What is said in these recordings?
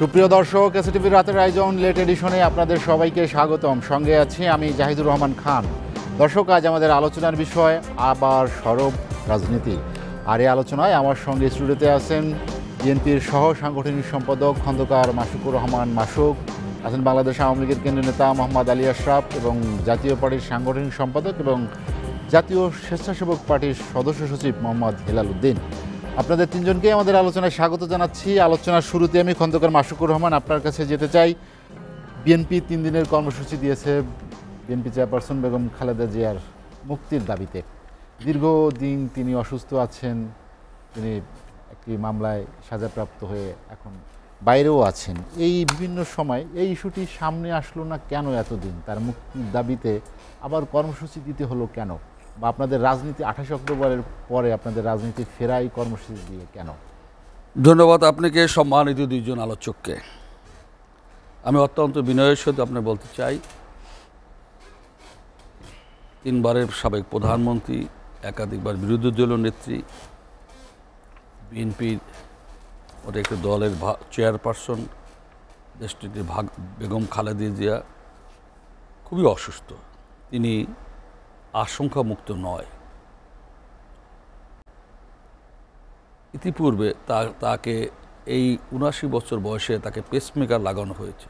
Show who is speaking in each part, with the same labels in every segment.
Speaker 1: সুপ্রিয় দর্শক, এসটিভির রাতের আয়োজন লেট এডিশনে আপনাদের সবাইকে স্বাগতম। সঙ্গে আছি আমি জাহিদুর রহমান খান। দর্শক, আজ আমাদের আলোচনার বিষয় আবার সরব রাজনীতি। আর এই আলোচনায় আমার সঙ্গে স্টুডিওতে আছেন বিএনপির সহ সাংগঠনিক সম্পাদক খন্দকার মাসুকুর রহমান মাসুক, আছেন বাংলাদেশ আওয়ামী লীগের কেন্দ্রীয় নেতা মোহাম্মদ আলী আশরাফ এবং জাতীয় পার্টির সাংগঠনিক সম্পাদক এবং জাতীয় স্বেচ্ছাসেবক পার্টির সদস্য সচিব মোহাম্মদ হেলাল উদ্দিন। আপনাদের তিনজনকেই আমাদের আলোচনায় স্বাগত জানাচ্ছি। আলোচনার শুরুতে আমি খন্দকার মাসুকুর রহমান আপনার কাছে যেতে চাই। বিএনপি 3 দিনের কর্মসূচি দিয়েছে বিএনপি চেয়ারপারসন বেগম খালেদা জিয়ার মুক্তির দাবিতে। দীর্ঘদিন তিনি অসুস্থ আছেন, তিনি একটি মামলায় সাজাপ্রাপ্ত হয়ে এখন বাইরেও আছেন। এই বিভিন্ন সময় এই ইস্যুটি সামনে আসলো না কেন? এতদিন তার মুক্তির দাবিতে আবার কর্মসূচি দিতে হলো কেন? বা আপনাদের রাজনীতি 28 অক্টোবরের পরে আপনাদের রাজনীতি ফেরাই কর্মসূচি দিয়ে কেন?
Speaker 2: ধন্যবাদ আপনাকে, সম্মানিত দুইজন আলোচককে। আমি অত্যন্ত বিনয়ের সাথে আপনার বলতে চাই, 3 বারের সাবেক প্রধানমন্ত্রী, একাধিকবার বিরোধী দলীয় নেত্রী, বিএনপির ওটা একটি দলের চেয়ারপারসন, দেশটির বেগম খালেদা জিয়া খুবই অসুস্থ। তিনি আশঙ্কামুক্ত নয়। ইতিপূর্বে তাকে এই ৭৯ বছর বয়সে তাকে পেসমেকার লাগানো হয়েছে।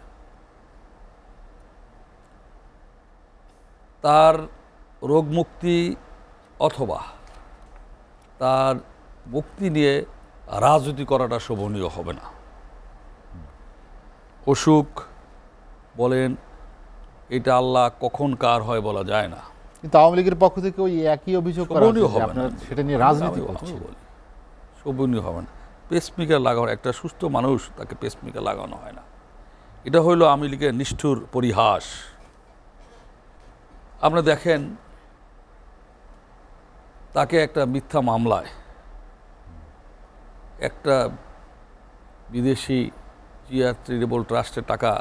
Speaker 2: তার রোগ মুক্তি অথবা তার মুক্তি নিয়ে রাজনীতি করাটা শোভনীয় হবে না। অসুখ বলেন, এটা আল্লাহ কখন কার হয় বলা যায় না।
Speaker 1: কিন্তু আওয়ামী লীগের পক্ষ থেকে ওই একই অভিযোগ করা হচ্ছে যে আপনারা সেটা নিয়ে রাজনীতি করছেন।
Speaker 2: শোভনীয় হবে না। পেসমেকার লাগানো, একটা সুস্থ মানুষ তাকে পেসমেকার লাগানো হয় না। এটা হইল আওয়ামী লীগের নিষ্ঠুর পরিহাস। আপনারা দেখেন, তাকে একটা মিথ্যা মামলায় একটা বিদেশি চ্যারিটেবল ট্রাস্টের টাকা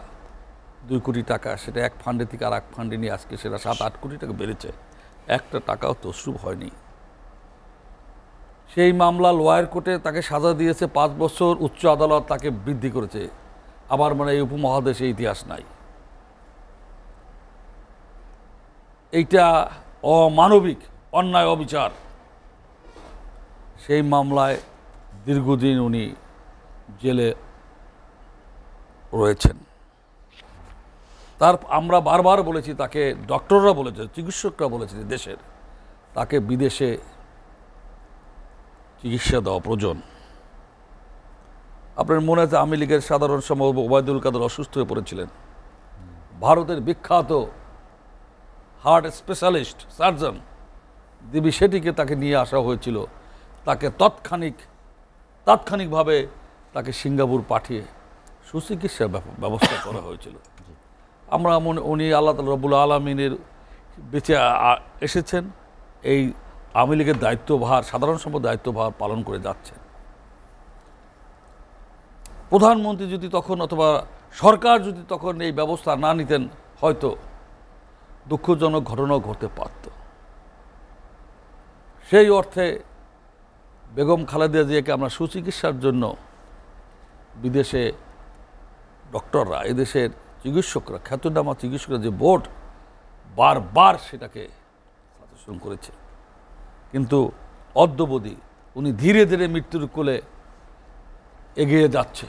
Speaker 2: 2 কোটি টাকা, সেটা এক ফান্ডে থেকে আর এক ফান্ডে নিয়ে আজকে সেটা 7-8 কোটি টাকা বেড়েছে। একটা টাকাও তসরুপ হয়নি। সেই মামলা লোয়ার কোর্টে তাকে সাজা দিয়েছে 5 বছর, উচ্চ আদালত তাকে বৃদ্ধি করেছে। আবার মানে এই উপমহাদেশে ইতিহাস নাই। এইটা অমানবিক, অন্যায়, অবিচার। সেই মামলায় দীর্ঘদিন উনি জেলে রয়েছেন। আমরা বারবার বলেছি, তাকে ডক্টররা বলেছে, চিকিৎসকরা বলেছে দেশের, তাকে বিদেশে চিকিৎসা দেওয়া প্রয়োজন। আপনার মনে আছে আওয়ামী লীগের সাধারণ সম্পাদক ওবায়দুল কাদের অসুস্থ হয়ে পড়েছিলেন। ভারতের বিখ্যাত হার্ট স্পেশালিস্ট সার্জন দেবী শেঠিকে তাকে নিয়ে আসা হয়েছিল। তাকে তাৎক্ষণিকভাবে তাকে সিঙ্গাপুর পাঠিয়ে সুচিকিৎসার ব্যবস্থা করা হয়েছিল। আমরা উনি আল্লাহ তাআলা রব্বুল আলামিনের বেঁচে এসেছেন, এই আওয়ামী লীগের দায়িত্বভার, সাধারণ সম্পদ দায়িত্বভার পালন করে যাচ্ছেন। প্রধানমন্ত্রী যদি তখন অথবা সরকার যদি তখন এই ব্যবস্থা না নিতেন, হয়তো দুঃখজনক ঘটনাও ঘটতে পারত। সেই অর্থে বেগম খালেদা জিয়াকে আমরা সুচিকিৎসার জন্য বিদেশে ডক্টররা, এদেশের চিকিৎসকরা, খ্যাতনামা চিকিৎসকরা যে বোর্ড বারবার সেটাকে সাজেশন করেছে, কিন্তু অদ্যবধি উনি ধীরে ধীরে মৃত্যুর কোলে এগিয়ে যাচ্ছে,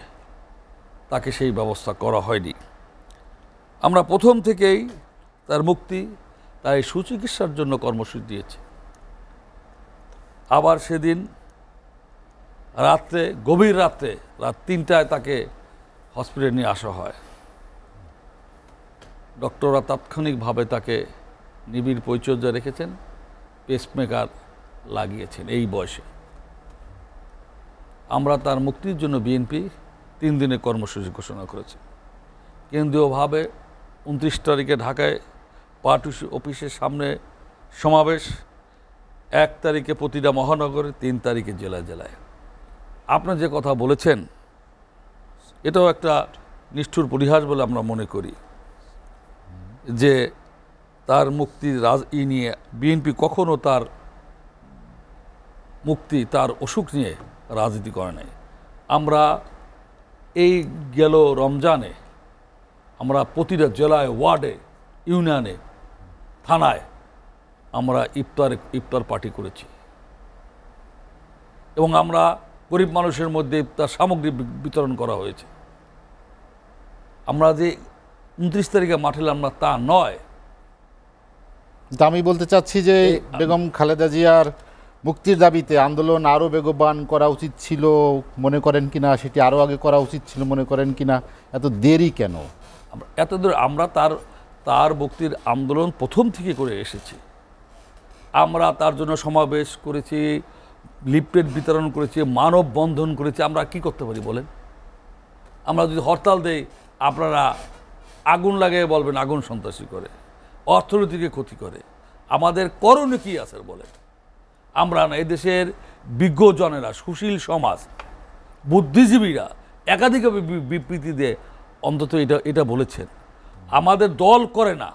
Speaker 2: তাকে সেই ব্যবস্থা করা হয়নি। আমরা প্রথম থেকেই তার মুক্তি, তাই সুচিকিৎসার জন্য কর্মসূচি দিয়েছি। আবার সেদিন রাত্রে, গভীর রাত্রে, রাত 3টায় তাকে হসপিটালে নিয়ে আসা হয়। ডক্টররা তাৎক্ষণিকভাবে তাকে নিবিড় পরিচর্যা রেখেছেন, পেসমেকার লাগিয়েছেন এই বয়সে। আমরা তার মুক্তির জন্য বিএনপি 3 দিনের কর্মসূচি ঘোষণা করেছে। কেন্দ্রীয়ভাবে 29 তারিখে ঢাকায় পার্টি অফিসের সামনে সমাবেশ, 1 তারিখে প্রতিটা মহানগরে, 3 তারিখে জেলায় জেলায়। আপনি যে কথা বলেছেন, এটাও একটা নিষ্ঠুর পরিহাস বলে আমরা মনে করি যে তার মুক্তির নিয়ে বিএনপি কখনো তার মুক্তি, তার অসুখ নিয়ে রাজনীতি করে নাই। আমরা এই গেল রমজানে আমরা প্রতিটা জেলায়, ওয়ার্ডে, ইউনিয়নে, থানায় আমরা ইফতার পার্টি করেছি এবং আমরা গরিব মানুষের মধ্যে ইফতার সামগ্রী বিতরণ করা হয়েছে। আমরা যে 29 তারিখে মাঠে নামলাম তা নয়।
Speaker 1: তা আমি বলতে চাচ্ছি যে বেগম খালেদা জিয়ার মুক্তির দাবিতে আন্দোলন আরও বেগবান করা উচিত ছিল মনে করেন কিনা, সেটি আরও আগে করা উচিত ছিল মনে করেন কিনা, এত দেরি কেন?
Speaker 2: এতদূর আমরা তার মুক্তির আন্দোলন প্রথম থেকে করে এসেছি। আমরা তার জন্য সমাবেশ করেছি, লিফলেট বিতরণ করেছি, মানববন্ধন করেছি। আমরা কি করতে পারি বলেন? আমরা যদি হরতাল দেই আপনারা আগুন লাগিয়ে বলবেন আগুন সন্ত্রাসী করে, অর্থনীতিকে ক্ষতি করে। আমাদের করণীয় কি আছে বলেন? আমরা না, এদেশের বিজ্ঞজনেরা, সুশীল সমাজ, বুদ্ধিজীবীরা একাধিক বিবৃতি দিয়ে অন্তত এটা বলেছেন। আমাদের দল করে না,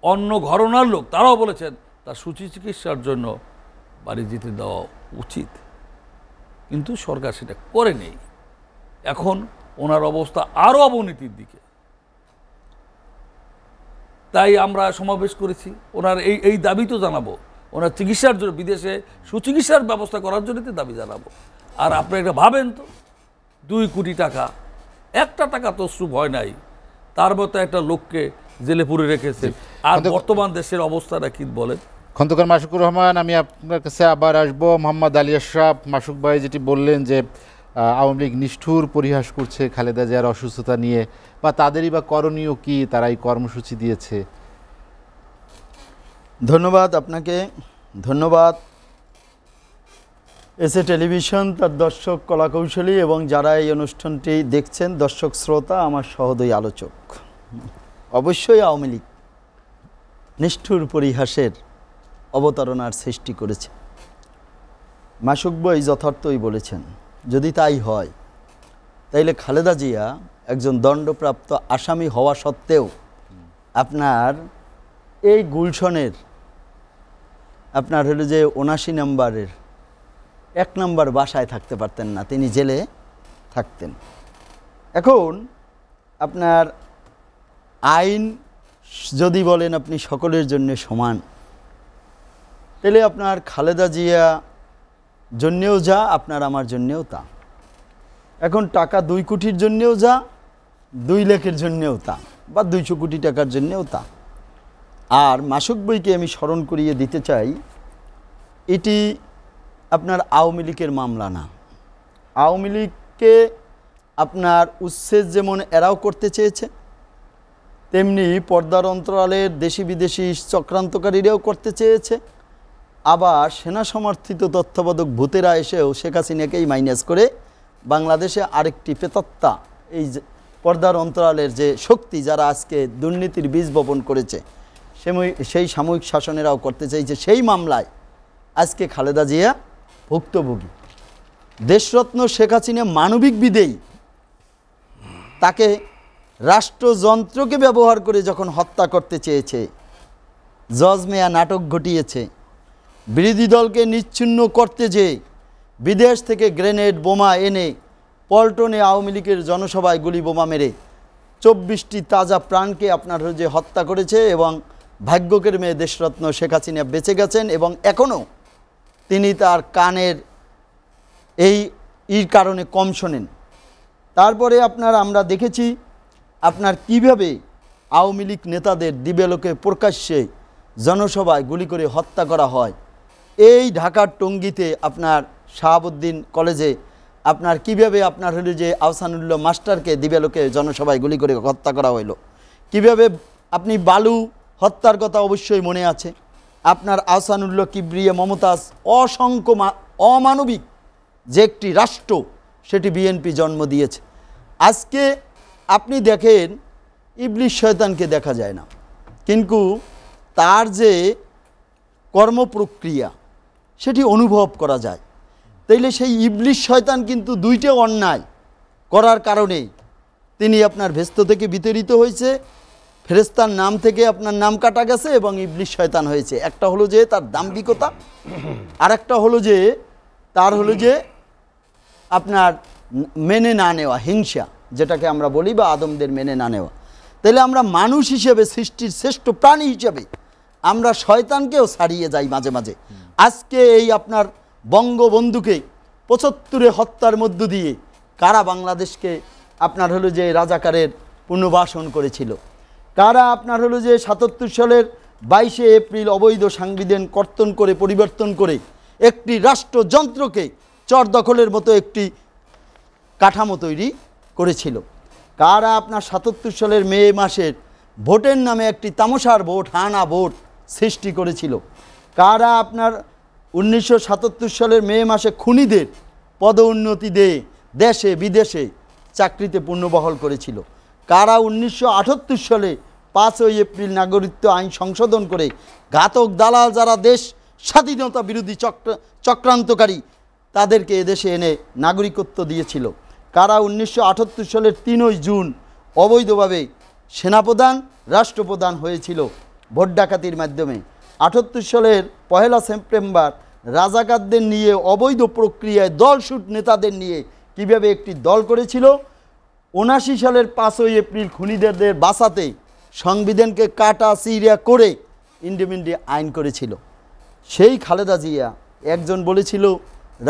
Speaker 2: অন্য ঘরনার লোক তারাও বলেছেন তার সুচিকিৎসার জন্য বাড়ি যেতে দেওয়া উচিত, কিন্তু সরকার সেটা করেনি। এখন ওনার অবস্থা আরও অবনতির দিকে। তাই আমরা সমাবেশ করেছি, ওনার এই দাবি তো জানাবো, ওনার চিকিৎসার জন্য বিদেশে সুচিকিৎসার ব্যবস্থা করার জন্য তো দাবি জানাবো। আর আপনি একটা ভাবেন তো, 2 কোটি টাকা, একটা টাকা তো সুপ হয় নাই, তার মতো একটা লোককে জেলে পুরে রেখেছে। আর বর্তমান দেশের অবস্থাটা কি বলেন?
Speaker 1: খন্দকার মাসুকুর রহমান, আমি আপনার কাছে আবার আসবো। মোহাম্মদ আলী আশরাফ, মাসুক ভাই যেটি বললেন যে আওয়ামী লীগ নিষ্ঠুর পরিহাস করছে খালেদা জিয়ার অসুস্থতা নিয়ে, বা তাদেরই বা করণীয় কি, তারা এই কর্মসূচি দিয়েছে।
Speaker 3: ধন্যবাদ আপনাকে, ধন্যবাদ এসএ টেলিভিশন, তার দর্শক, কলাকৌশলী এবং যারা এই অনুষ্ঠানটি দেখছেন, দর্শক শ্রোতা, আমার সহোদয় আলোচক। অবশ্যই আওয়ামী লীগ নিষ্ঠুর পরিহাসের অবতারণার সৃষ্টি করেছে। মাসুক ভাই যথার্থই বলেছেন। যদি তাই হয় তাইলে খালেদা জিয়া একজন দণ্ডপ্রাপ্ত আসামি হওয়া সত্ত্বেও আপনার এই গুলশনের আপনার হলো যে 79 নম্বরের 1 নম্বর বাসায় থাকতে পারতেন না, তিনি জেলে থাকতেন। এখন আপনার আইন যদি বলেন আপনি সকলের জন্য সমান, তাহলে আপনার খালেদা জিয়া জন্যেও যা, আপনার আমার জন্যেও তা। এখন টাকা 2 কোটির জন্যেও যা, 2 লাখের জন্যেও তা, বা 200 কোটি টাকার জন্যেও তা। আর মাসুক বইকে আমি স্মরণ করিয়ে দিতে চাই, এটি আপনার আওয়ামী লীগের মামলা না। আওয়ামী লীগকে আপনার উচ্ছেদ যেমন এরাও করতে চেয়েছে, তেমনি পর্দার অন্তরালের দেশি বিদেশি চক্রান্তকারীরাও করতে চেয়েছে। আবার সেনা সমর্থিত তত্ত্বাবধায়ক ভূতেরা এসেও শেখ হাসিনাকেই মাইনাস করে বাংলাদেশে আরেকটি প্রেতাত্মা, এই পর্দার অন্তরালের যে শক্তি, যারা আজকে দুর্নীতির বীজ বপন করেছে, সেই সাময়িক শাসনেরাও করতে চাইছে। সেই মামলায় আজকে খালেদা জিয়া ভুক্তভোগী। দেশরত্ন শেখ হাসিনা মানবিক বিদেই তাকে রাষ্ট্রযন্ত্রকে ব্যবহার করে যখন হত্যা করতে চেয়েছে, জজ মেয়া নাটক ঘটিয়েছে, বিরোধী দলকে নিচ্ছিন্ন করতে যে বিদেশ থেকে গ্রেনেড বোমা এনে পল্টনে আওয়ামী লীগের জনসভায় গুলি বোমা মেরে 24টি তাজা প্রাণকে আপনার যে হত্যা করেছে, এবং ভাগ্যকের মেয়ে দেশরত্ন শেখ হাসিনা বেঁচে গেছেন এবং এখনও তিনি তার কানের এই কারণে কম শোনেন। তারপরে আমরা দেখেছি আপনার কিভাবে আওয়ামী লীগ নেতাদের দিবালোকে প্রকাশ্যে জনসভায় গুলি করে হত্যা করা হয়। এই ঢাকার টঙ্গীতে আপনার শাহাবুদ্দিন কলেজে আপনার কিভাবে আপনার হলো যে আহসানুল্লাহ মাস্টারকে দিবালোকে জনসভায় গুলি করে হত্যা করা হইল। কিভাবে আপনি বালু হত্যার কথা অবশ্যই মনে আছে। আপনার আহসানুল্লাহ, কিবরিয়া, মমতাজ, অসংখ্য অমানবিক যে একটি রাষ্ট্র, সেটি বিএনপি জন্ম দিয়েছে। আজকে আপনি দেখেন ইবলিশ শয়তানকে দেখা যায় না, কিন্তু তার যে কর্মপ্রক্রিয়া সেটি অনুভব করা যায়। তাইলে সেই ইবলিশ শয়তান কিন্তু 2টা অন্যায় করার কারণে তিনি আপনার ভেস্ত থেকে বিতাড়িত হয়েছে, ফেরেশতার নাম থেকে আপনার নাম কাটা গেছে এবং ইবলিশ শয়তান হয়েছে। একটা হলো যে তার দাম্ভিকতা, আর একটা হলো যে তার হলো যে আপনার মেনে না নেওয়া, হিংসা যেটাকে আমরা বলি, বা আদমদের মেনে না নেওয়া। তাহলে আমরা মানুষ হিসেবে, সৃষ্টির শ্রেষ্ঠ প্রাণী হিসেবে আমরা শয়তানকেও ছাড়িয়ে যাই মাঝে মাঝে। আজকে এই আপনার বঙ্গবন্ধুকে ৭৫ হত্যার মধ্য দিয়ে কারা বাংলাদেশকে আপনার হলো যে রাজাকারের পুনর্বাসন করেছিল, কারা আপনার হলো যে ৭৭ সালের 22শে এপ্রিল অবৈধ সাংবিধান কর্তন করে, পরিবর্তন করে একটি রাষ্ট্রযন্ত্রকে চর দখলের মতো একটি কাঠামো তৈরি করেছিল, কারা আপনার ৭৭ সালের মে মাসের ভোটের নামে একটি তামাশার ভোট, হানা ভোট সৃষ্টি করেছিল, কারা আপনার 1977 সালের মে মাসে খুনিদের পদোন্নতি দিয়ে দেশে বিদেশে চাকরিতে পুনর্বহাল করেছিল, কারা 1978 সালে 5ই এপ্রিল নাগরিকত্ব আইন সংশোধন করে ঘাতক দালাল যারা দেশ স্বাধীনতা বিরোধী চক্রান্তকারী তাদেরকে এদেশে এনে নাগরিকত্ব দিয়েছিল, কারা 1978 সালের 3ই জুন অবৈধভাবে সেনাপ্রধান রাষ্ট্রপ্রধান হয়েছিল ভোট ডাকাতির মাধ্যমে, 78 সালের 1 সেপ্টেম্বর রাজাকারদের নিয়ে অবৈধ প্রক্রিয়ায় দলছুট নেতাদের নিয়ে কিভাবে একটি দল করেছিল, 79 সালের 5ই এপ্রিল খুনিদের বাঁচাতে সংবিধানকে কাটা চিড়া করে ইন্ডিপেন্ডেন্ট আইন করেছিল। সেই খালেদা জিয়া একজন বলেছিল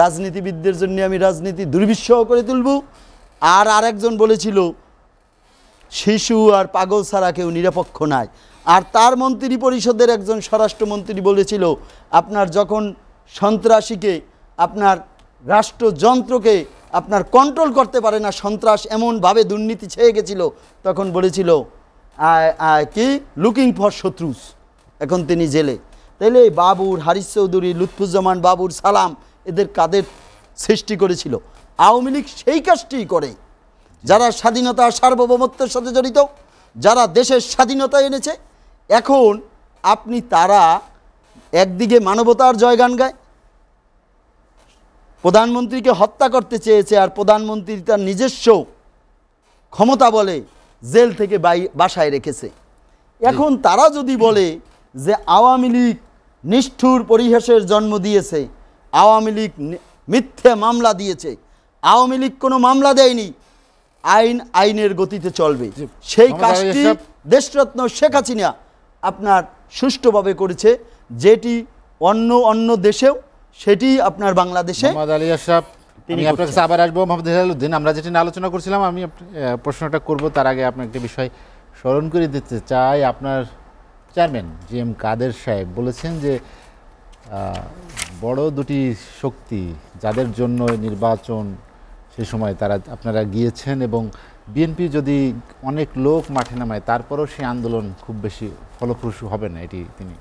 Speaker 3: রাজনীতিবিদদের জন্য আমি রাজনীতি দুর্বিষহ করে তুলব, আর আরেকজন বলেছিল শিশু আর পাগল ছাড়া কেউ নিরপেক্ষ নাই। আর তার মন্ত্রী পরিষদের একজন স্বরাষ্ট্রমন্ত্রী বলেছিল আপনার যখন সন্ত্রাসীকে, আপনার রাষ্ট্রযন্ত্রকে আপনার কন্ট্রোল করতে পারে না, সন্ত্রাস এমনভাবে দুর্নীতি ছেয়ে গেছিল, তখন বলেছিল কি লুকিং ফর শত্রুস, এখন তিনি জেলে। তাইলে বাবুর, হারিস চৌধুরী, লুৎফুজ্জামান বাবুর, সালাম এদের কাদের সৃষ্টি করেছিল? আওয়ামী লীগ সেই কাজটি করে, যারা স্বাধীনতা সার্বভৌমত্বের সাথে জড়িত, যারা দেশের স্বাধীনতা এনেছে। এখন আপনি তারা একদিকে মানবতার জয়গান গায়, প্রধানমন্ত্রীকে হত্যা করতে চেয়েছে, আর প্রধানমন্ত্রী তার নিজস্ব ক্ষমতা বলে জেল থেকে বাসায় রেখেছে। এখন তারা যদি বলে যে আওয়ামী লীগ নিষ্ঠুর পরিহাসের জন্ম দিয়েছে, আওয়ামী লীগ মিথ্যে মামলা দিয়েছে, আওয়ামী লীগ কোনো মামলা দেয়নি, আইনের গতিতে চলবে, সেই কাজটি দেশরত্ন শেখ হাসিনা আপনার সুষ্ঠুভাবে করেছে, যেটি অন্য দেশেও সেটি আপনার বাংলাদেশে।
Speaker 1: মোহাম্মদ আলী আশরাফ, আমি আপনার কাছে আবার আসবো। মোহাম্মদ হেলালুদ্দিন, আমরা যেটি নিয়ে আলোচনা করছিলাম, আমি প্রশ্নটা করব তার আগে আপনার একটি বিষয় স্মরণ করে দিতে চাই। আপনার চেয়ারম্যান GM কাদের সাহেব বলেছেন যে বড় দুটি শক্তি যাদের জন্য নির্বাচন সেই সময় তারা আপনারা গিয়েছেন, এবং বিএনপি যদি অনেক লোক মাঠে নামায় তারপরেও সেই আন্দোলন খুব বেশি ফলপ্রসূ হবে না, এটি তিনি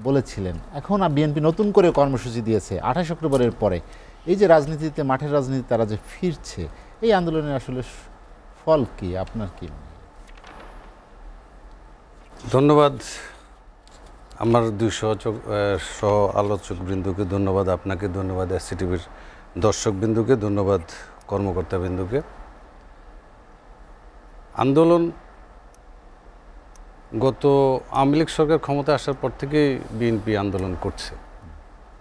Speaker 1: বলেছিলেন। এখন বিএনপি নতুন করে কর্মসূচি দিয়েছে 28 অক্টোবরের পরে। এই যে রাজনীতিতে, মাঠের রাজনীতি তারা যে ফিরছে, এই আন্দোলনের আসলে ফল কি, আপনার কি?
Speaker 4: ধন্যবাদ আমার দুই সহ আলোচক বৃন্দুকে, ধন্যবাদ আপনাকে, ধন্যবাদ SCTVর দর্শক বিন্দুকে, ধন্যবাদ কর্মকর্তা বিন্দুকে। আন্দোলন গত আওয়ামী লীগ সরকার ক্ষমতা আসার পর থেকেই বিএনপি আন্দোলন করছে,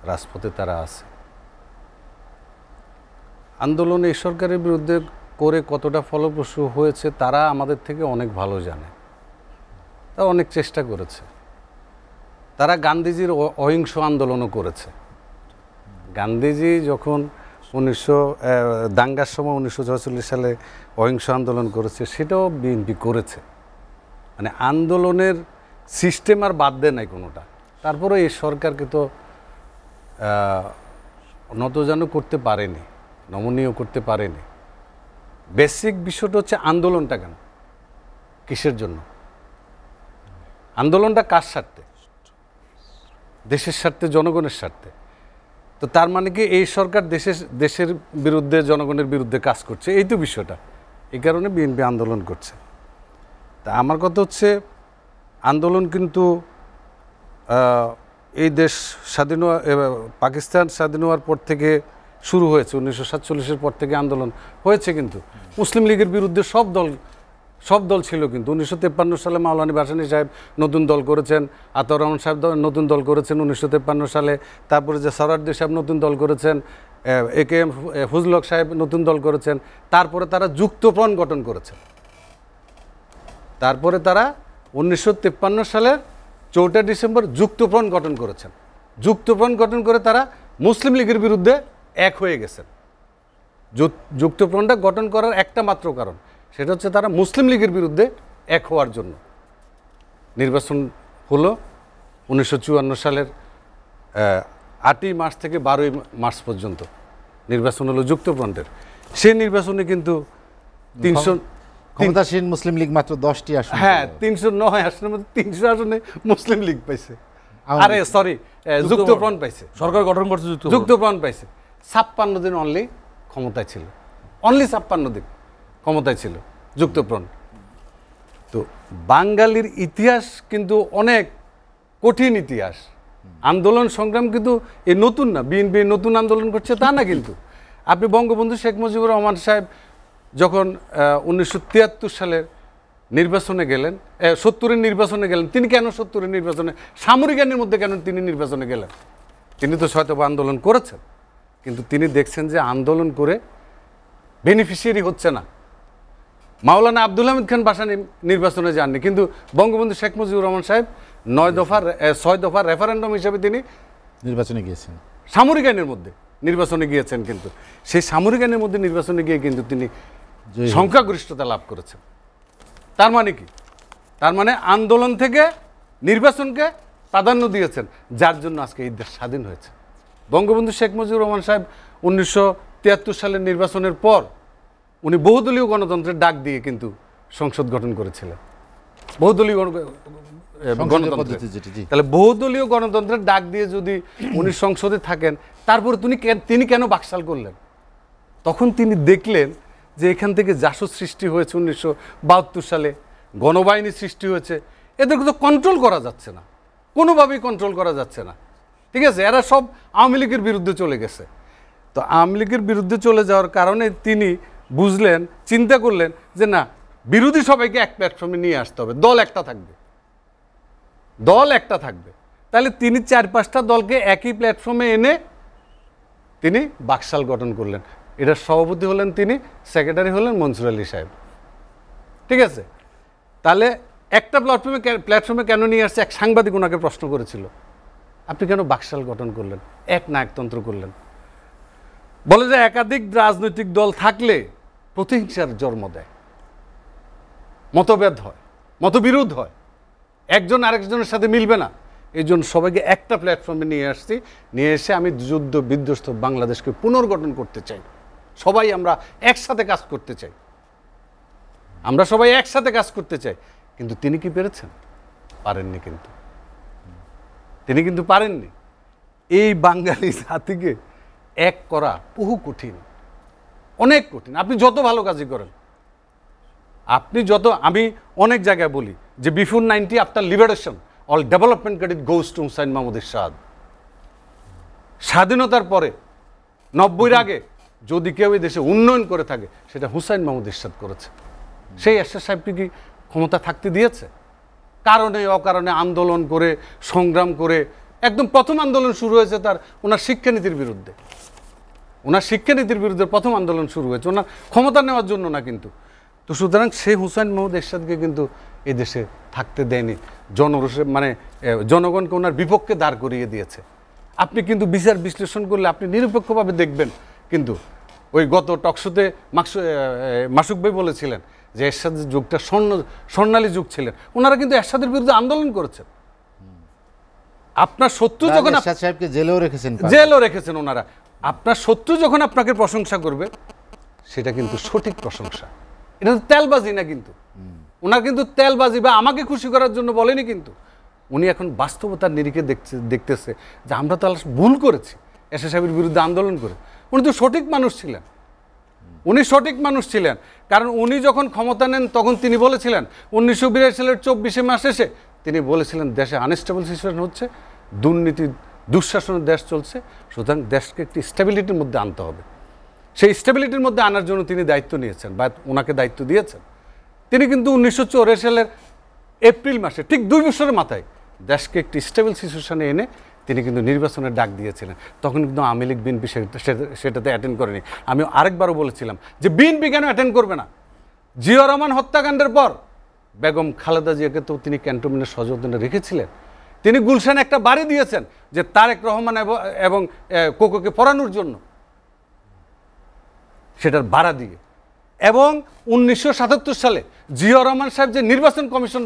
Speaker 4: রাজপথে তারা আছে। আন্দোলন এই সরকারের বিরুদ্ধে করে কতটা ফলপ্রসূ হয়েছে তারা আমাদের থেকে অনেক ভালো জানে। তারা অনেক চেষ্টা করেছে, তারা গান্ধীজির অহিংস আন্দোলনও করেছে। গান্ধীজি যখন দাঙ্গার সময় 1946 সালে অহিংস আন্দোলন করেছে, সেটাও বিএনপি করেছে। মানে আন্দোলনের সিস্টেম আর বাদ দেয় নাই কোনোটা। তারপরে এই সরকারকে তো নতজানু করতে পারেনি, নমনীয় করতে পারেনি। বেসিক বিষয়টা হচ্ছে আন্দোলনটা কেন, কিসের জন্য আন্দোলনটা, কার স্বার্থে? দেশের স্বার্থে, জনগণের স্বার্থে। তো তার মানে কি এই সরকার দেশের বিরুদ্ধে, জনগণের বিরুদ্ধে কাজ করছে, এই তো বিষয়টা। এই কারণে বিএনপি আন্দোলন করছে। তা আমার কথা হচ্ছে আন্দোলন কিন্তু এই দেশ স্বাধীন, পাকিস্তান স্বাধীন হওয়ার পর থেকে শুরু হয়েছে। 1947-এর পর থেকে আন্দোলন হয়েছে, কিন্তু মুসলিম লীগের বিরুদ্ধে সব দল ছিল। কিন্তু 1953 সালে মাওলানা ভাসানী সাহেব নতুন দল করেছেন, আতাউর রহমান সাহেব নতুন দল করেছেন 1953 সালে, তারপরে যে সরারদি সাহেব নতুন দল করেছেন, একে এম ফজলুল হক সাহেব নতুন দল করেছেন, তারপরে তারা যুক্তফ্রন্ট গঠন করেছেন। তারপরে তারা 1953 সালের 4 ডিসেম্বর যুক্তফ্রন্ট গঠন করেছেন। যুক্তফ্রন্ট গঠন করে তারা মুসলিম লীগের বিরুদ্ধে এক হয়ে গেছেন। যুক্তফ্রন্টটা গঠন করার একটা মাত্র কারণ, সেটা হচ্ছে তারা মুসলিম লীগের বিরুদ্ধে এক হওয়ার জন্য। নির্বাচন হলো 1954 সালের 8ই মার্চ থেকে 12ই মার্চ পর্যন্ত নির্বাচন হলো যুক্তফ্রন্টের। সেই নির্বাচনে কিন্তু 300
Speaker 1: ক্ষমতাসীন মুসলিম লীগ মাত্র 10টি আসন,
Speaker 4: হ্যাঁ 309 আসনের মধ্যে 300 আসনে মুসলিম লীগ পাইছে, আরে সরি যুক্তফ্রন্ট পাইছে,
Speaker 2: সরকার গঠন করছে
Speaker 4: যুক্তফ্রন্ট পাইছে। 56 দিন অনলি ক্ষমতায় ছিল, অনলি 56 দিন ক্ষমতায় ছিল যুক্তফ্রন্ট। তো বাঙালির ইতিহাস কিন্তু অনেক কঠিন ইতিহাস, আন্দোলন সংগ্রাম কিন্তু এই নতুন না, বিএনপি নতুন আন্দোলন করছে তা না। কিন্তু আপনি বঙ্গবন্ধু শেখ মুজিবুর রহমান সাহেব যখন 1973 সালের নির্বাচনে গেলেন, 70-এর নির্বাচনে গেলেন, তিনি কেন 70-এর নির্বাচনে, সামরিক আইনের মধ্যে কেন তিনি নির্বাচনে গেলেন? তিনি তো হয়তো আন্দোলন করেছেন, কিন্তু তিনি দেখছেন যে আন্দোলন করে বেনিফিশিয়ারি হচ্ছে না। মাওলানা আব্দুল হামিদ খান ভাসানী নির্বাচনে যাননি, কিন্তু বঙ্গবন্ধু শেখ মুজিবুর রহমান সাহেব 6 দফার রেফারেন্ডাম হিসেবে তিনি
Speaker 1: নির্বাচনে গিয়েছেন,
Speaker 4: সামরিক আইনের মধ্যে নির্বাচনে গিয়েছেন। কিন্তু সেই সামরিক আইনের মধ্যে নির্বাচনে গিয়ে কিন্তু তিনি সংখ্যাগরিষ্ঠতা লাভ করেছেন। তার মানে কি? তার মানে আন্দোলন থেকে নির্বাচনকে প্রাধান্য দিয়েছেন, যার জন্য আজকে এই দেশ স্বাধীন হয়েছে। বঙ্গবন্ধু শেখ মুজিবুর রহমান সাহেব 1973 সালের নির্বাচনের পর উনি বহুদলীয় গণতন্ত্রের ডাক দিয়ে কিন্তু সংসদ গঠন করেছিলেন, বহুদলীয় গণতন্ত্র। তাহলে বহুদলীয় গণতন্ত্রের ডাক দিয়ে যদি উনি সংসদে থাকেন, তারপরে তিনি কেন বাকশাল করলেন? তখন তিনি দেখলেন যে এখান থেকে জাসদ সৃষ্টি হয়েছে 1972 সালে, গণবাহিনী সৃষ্টি হয়েছে, এদেরকে তো কন্ট্রোল করা যাচ্ছে না, কোনোভাবেই কন্ট্রোল করা যাচ্ছে না। ঠিক আছে, এরা সব আওয়ামী লীগের বিরুদ্ধে চলে গেছে। তো আওয়ামী লীগের বিরুদ্ধে চলে যাওয়ার কারণে তিনি বুঝলেন, চিন্তা করলেন যে না, বিরোধী সবাইকে এক প্ল্যাটফর্মে নিয়ে আসতে হবে, দল একটা থাকবে, দল একটা থাকবে। তাহলে তিনি 4-5টা দলকে একই প্ল্যাটফর্মে এনে তিনি বাকশাল গঠন করলেন। এটার সভাপতি হলেন তিনি, সেক্রেটারি হলেন মনসুর আলী সাহেব। ঠিক আছে, তাহলে একটা প্ল্যাটফর্মে কেন নিয়ে আসছে? এক সাংবাদিক ওনাকে প্রশ্ন করেছিল, আপনি কেন বাকশাল গঠন করলেন, এক নায়কতন্ত্র করলেন? বলে যে একাধিক রাজনৈতিক দল থাকলে প্রতিহিংসার জন্ম দেয়, মতভেদ হয়, মতবিরোধ হয়, একজন আরেকজনের সাথে মিলবে না। এই জন্য সবাইকে একটা প্ল্যাটফর্মে নিয়ে আসছি, নিয়ে এসে আমি যুদ্ধ বিধ্বস্ত বাংলাদেশকে পুনর্গঠন করতে চাই, সবাই আমরা একসাথে কাজ করতে চাই, আমরা সবাই একসাথে কাজ করতে চাই। কিন্তু তিনি কি পেরেছেন? পারেননি। কিন্তু তিনি কিন্তু পারেননি। এই বাঙালি জাতিকে এক করা বহু কঠিন, অনেক কঠিন। আপনি যত ভালো কাজই করেন, আমি অনেক জায়গায় বলি যে before 90 after liberation all development credit goes to Hussain Muhammad Ershad. স্বাধীনতার পরে 90-এর আগে যদি কেউ এই দেশে উন্নয়ন করে থাকে, সেটা হুসাইন মাহমুদ এরশাদ করেছে। সেই এরশাদ সাহেবকে কি ক্ষমতা থাকতে দিয়েছে? কারণে অকারণে আন্দোলন করে, সংগ্রাম করে, একদম প্রথম আন্দোলন শুরু হয়েছে ওনার শিক্ষানীতির বিরুদ্ধে। ওনার শিক্ষানীতির বিরুদ্ধে প্রথম আন্দোলন শুরু হয়েছে, ওনার ক্ষমতা নেওয়ার জন্য না কিন্তু। তো সুতরাং সেই হুসাইন মাহমুদ এরশাদকে কিন্তু এই দেশে থাকতে দেয়নি, জনগণকে ওনার বিপক্ষে দাঁড় করিয়ে দিয়েছে। আপনি কিন্তু বিচার বিশ্লেষণ করলে আপনি নিরপেক্ষভাবে দেখবেন। কিন্তু ওই গত টকশোতে মাসুক ভাই বলেছিলেন যে এরশাদের যুগটা স্বর্ণালী যুগ ছিলেন, ওনারা কিন্তু এরশাদের বিরুদ্ধে আন্দোলন করেছেন। আপনার শত্রু যখন
Speaker 1: এরশাদ সাহেবকে জেলেও
Speaker 4: রেখেছেন ওনারা, আপনার শত্রু যখন আপনাকে প্রশংসা করবে, সেটা কিন্তু সঠিক প্রশংসা, এটা তো তেলবাজি না। কিন্তু ওনার কিন্তু তেলবাজি বা আমাকে খুশি করার জন্য বলেনি, কিন্তু উনি এখন বাস্তবতার নিরিখে দেখতেছে যে আমরা তো ভুল করেছি এরশাদ সাহেবের বিরুদ্ধে আন্দোলন করে। উনি তো সঠিক মানুষ ছিলেন, উনি সঠিক মানুষ ছিলেন। কারণ উনি যখন ক্ষমতা নেন তখন তিনি বলেছিলেন 1982 সালের 24শে মাস এসে তিনি বলেছিলেন দেশে আনস্টেবল সিচুয়েশন হচ্ছে, দুর্নীতি দুঃশাসনের দেশ চলছে, সুতরাং দেশকে একটি স্টেবিলিটির মধ্যে আনতে হবে। সেই স্টেবিলিটির মধ্যে আনার জন্য তিনি দায়িত্ব নিয়েছেন বা ওনাকে দায়িত্ব দিয়েছেন। তিনি কিন্তু 1984 সালের এপ্রিল মাসে, ঠিক 2 বছরের মাথায়, দেশকে একটি স্টেবল সিচুয়েশনে এনে তিনি কিন্তু নির্বাচনের ডাক দিয়েছিলেন, তখন কিন্তু আওয়ামী লীগ বিএনপি সেটাতে অ্যাটেন্ড করেনি। আমি আরেকবারও বলেছিলাম যে বিএনপি কেন অ্যাটেন্ড করবে না? জিয়া রহমান হত্যাকাণ্ডের পর বেগম খালেদা জিয়াকে তো তিনি ক্যান্টনমেন্টের সযত্নে রেখেছিলেন। তিনি গুলশানে একটা বাড়ি দিয়েছেন যে তারেক রহমান এবং কোকোকে পড়ানোর জন্য, সেটার ভাড়া দিয়ে। এবং 1977 সালে জিয়া রহমান সাহেব যে নির্বাচন কমিশন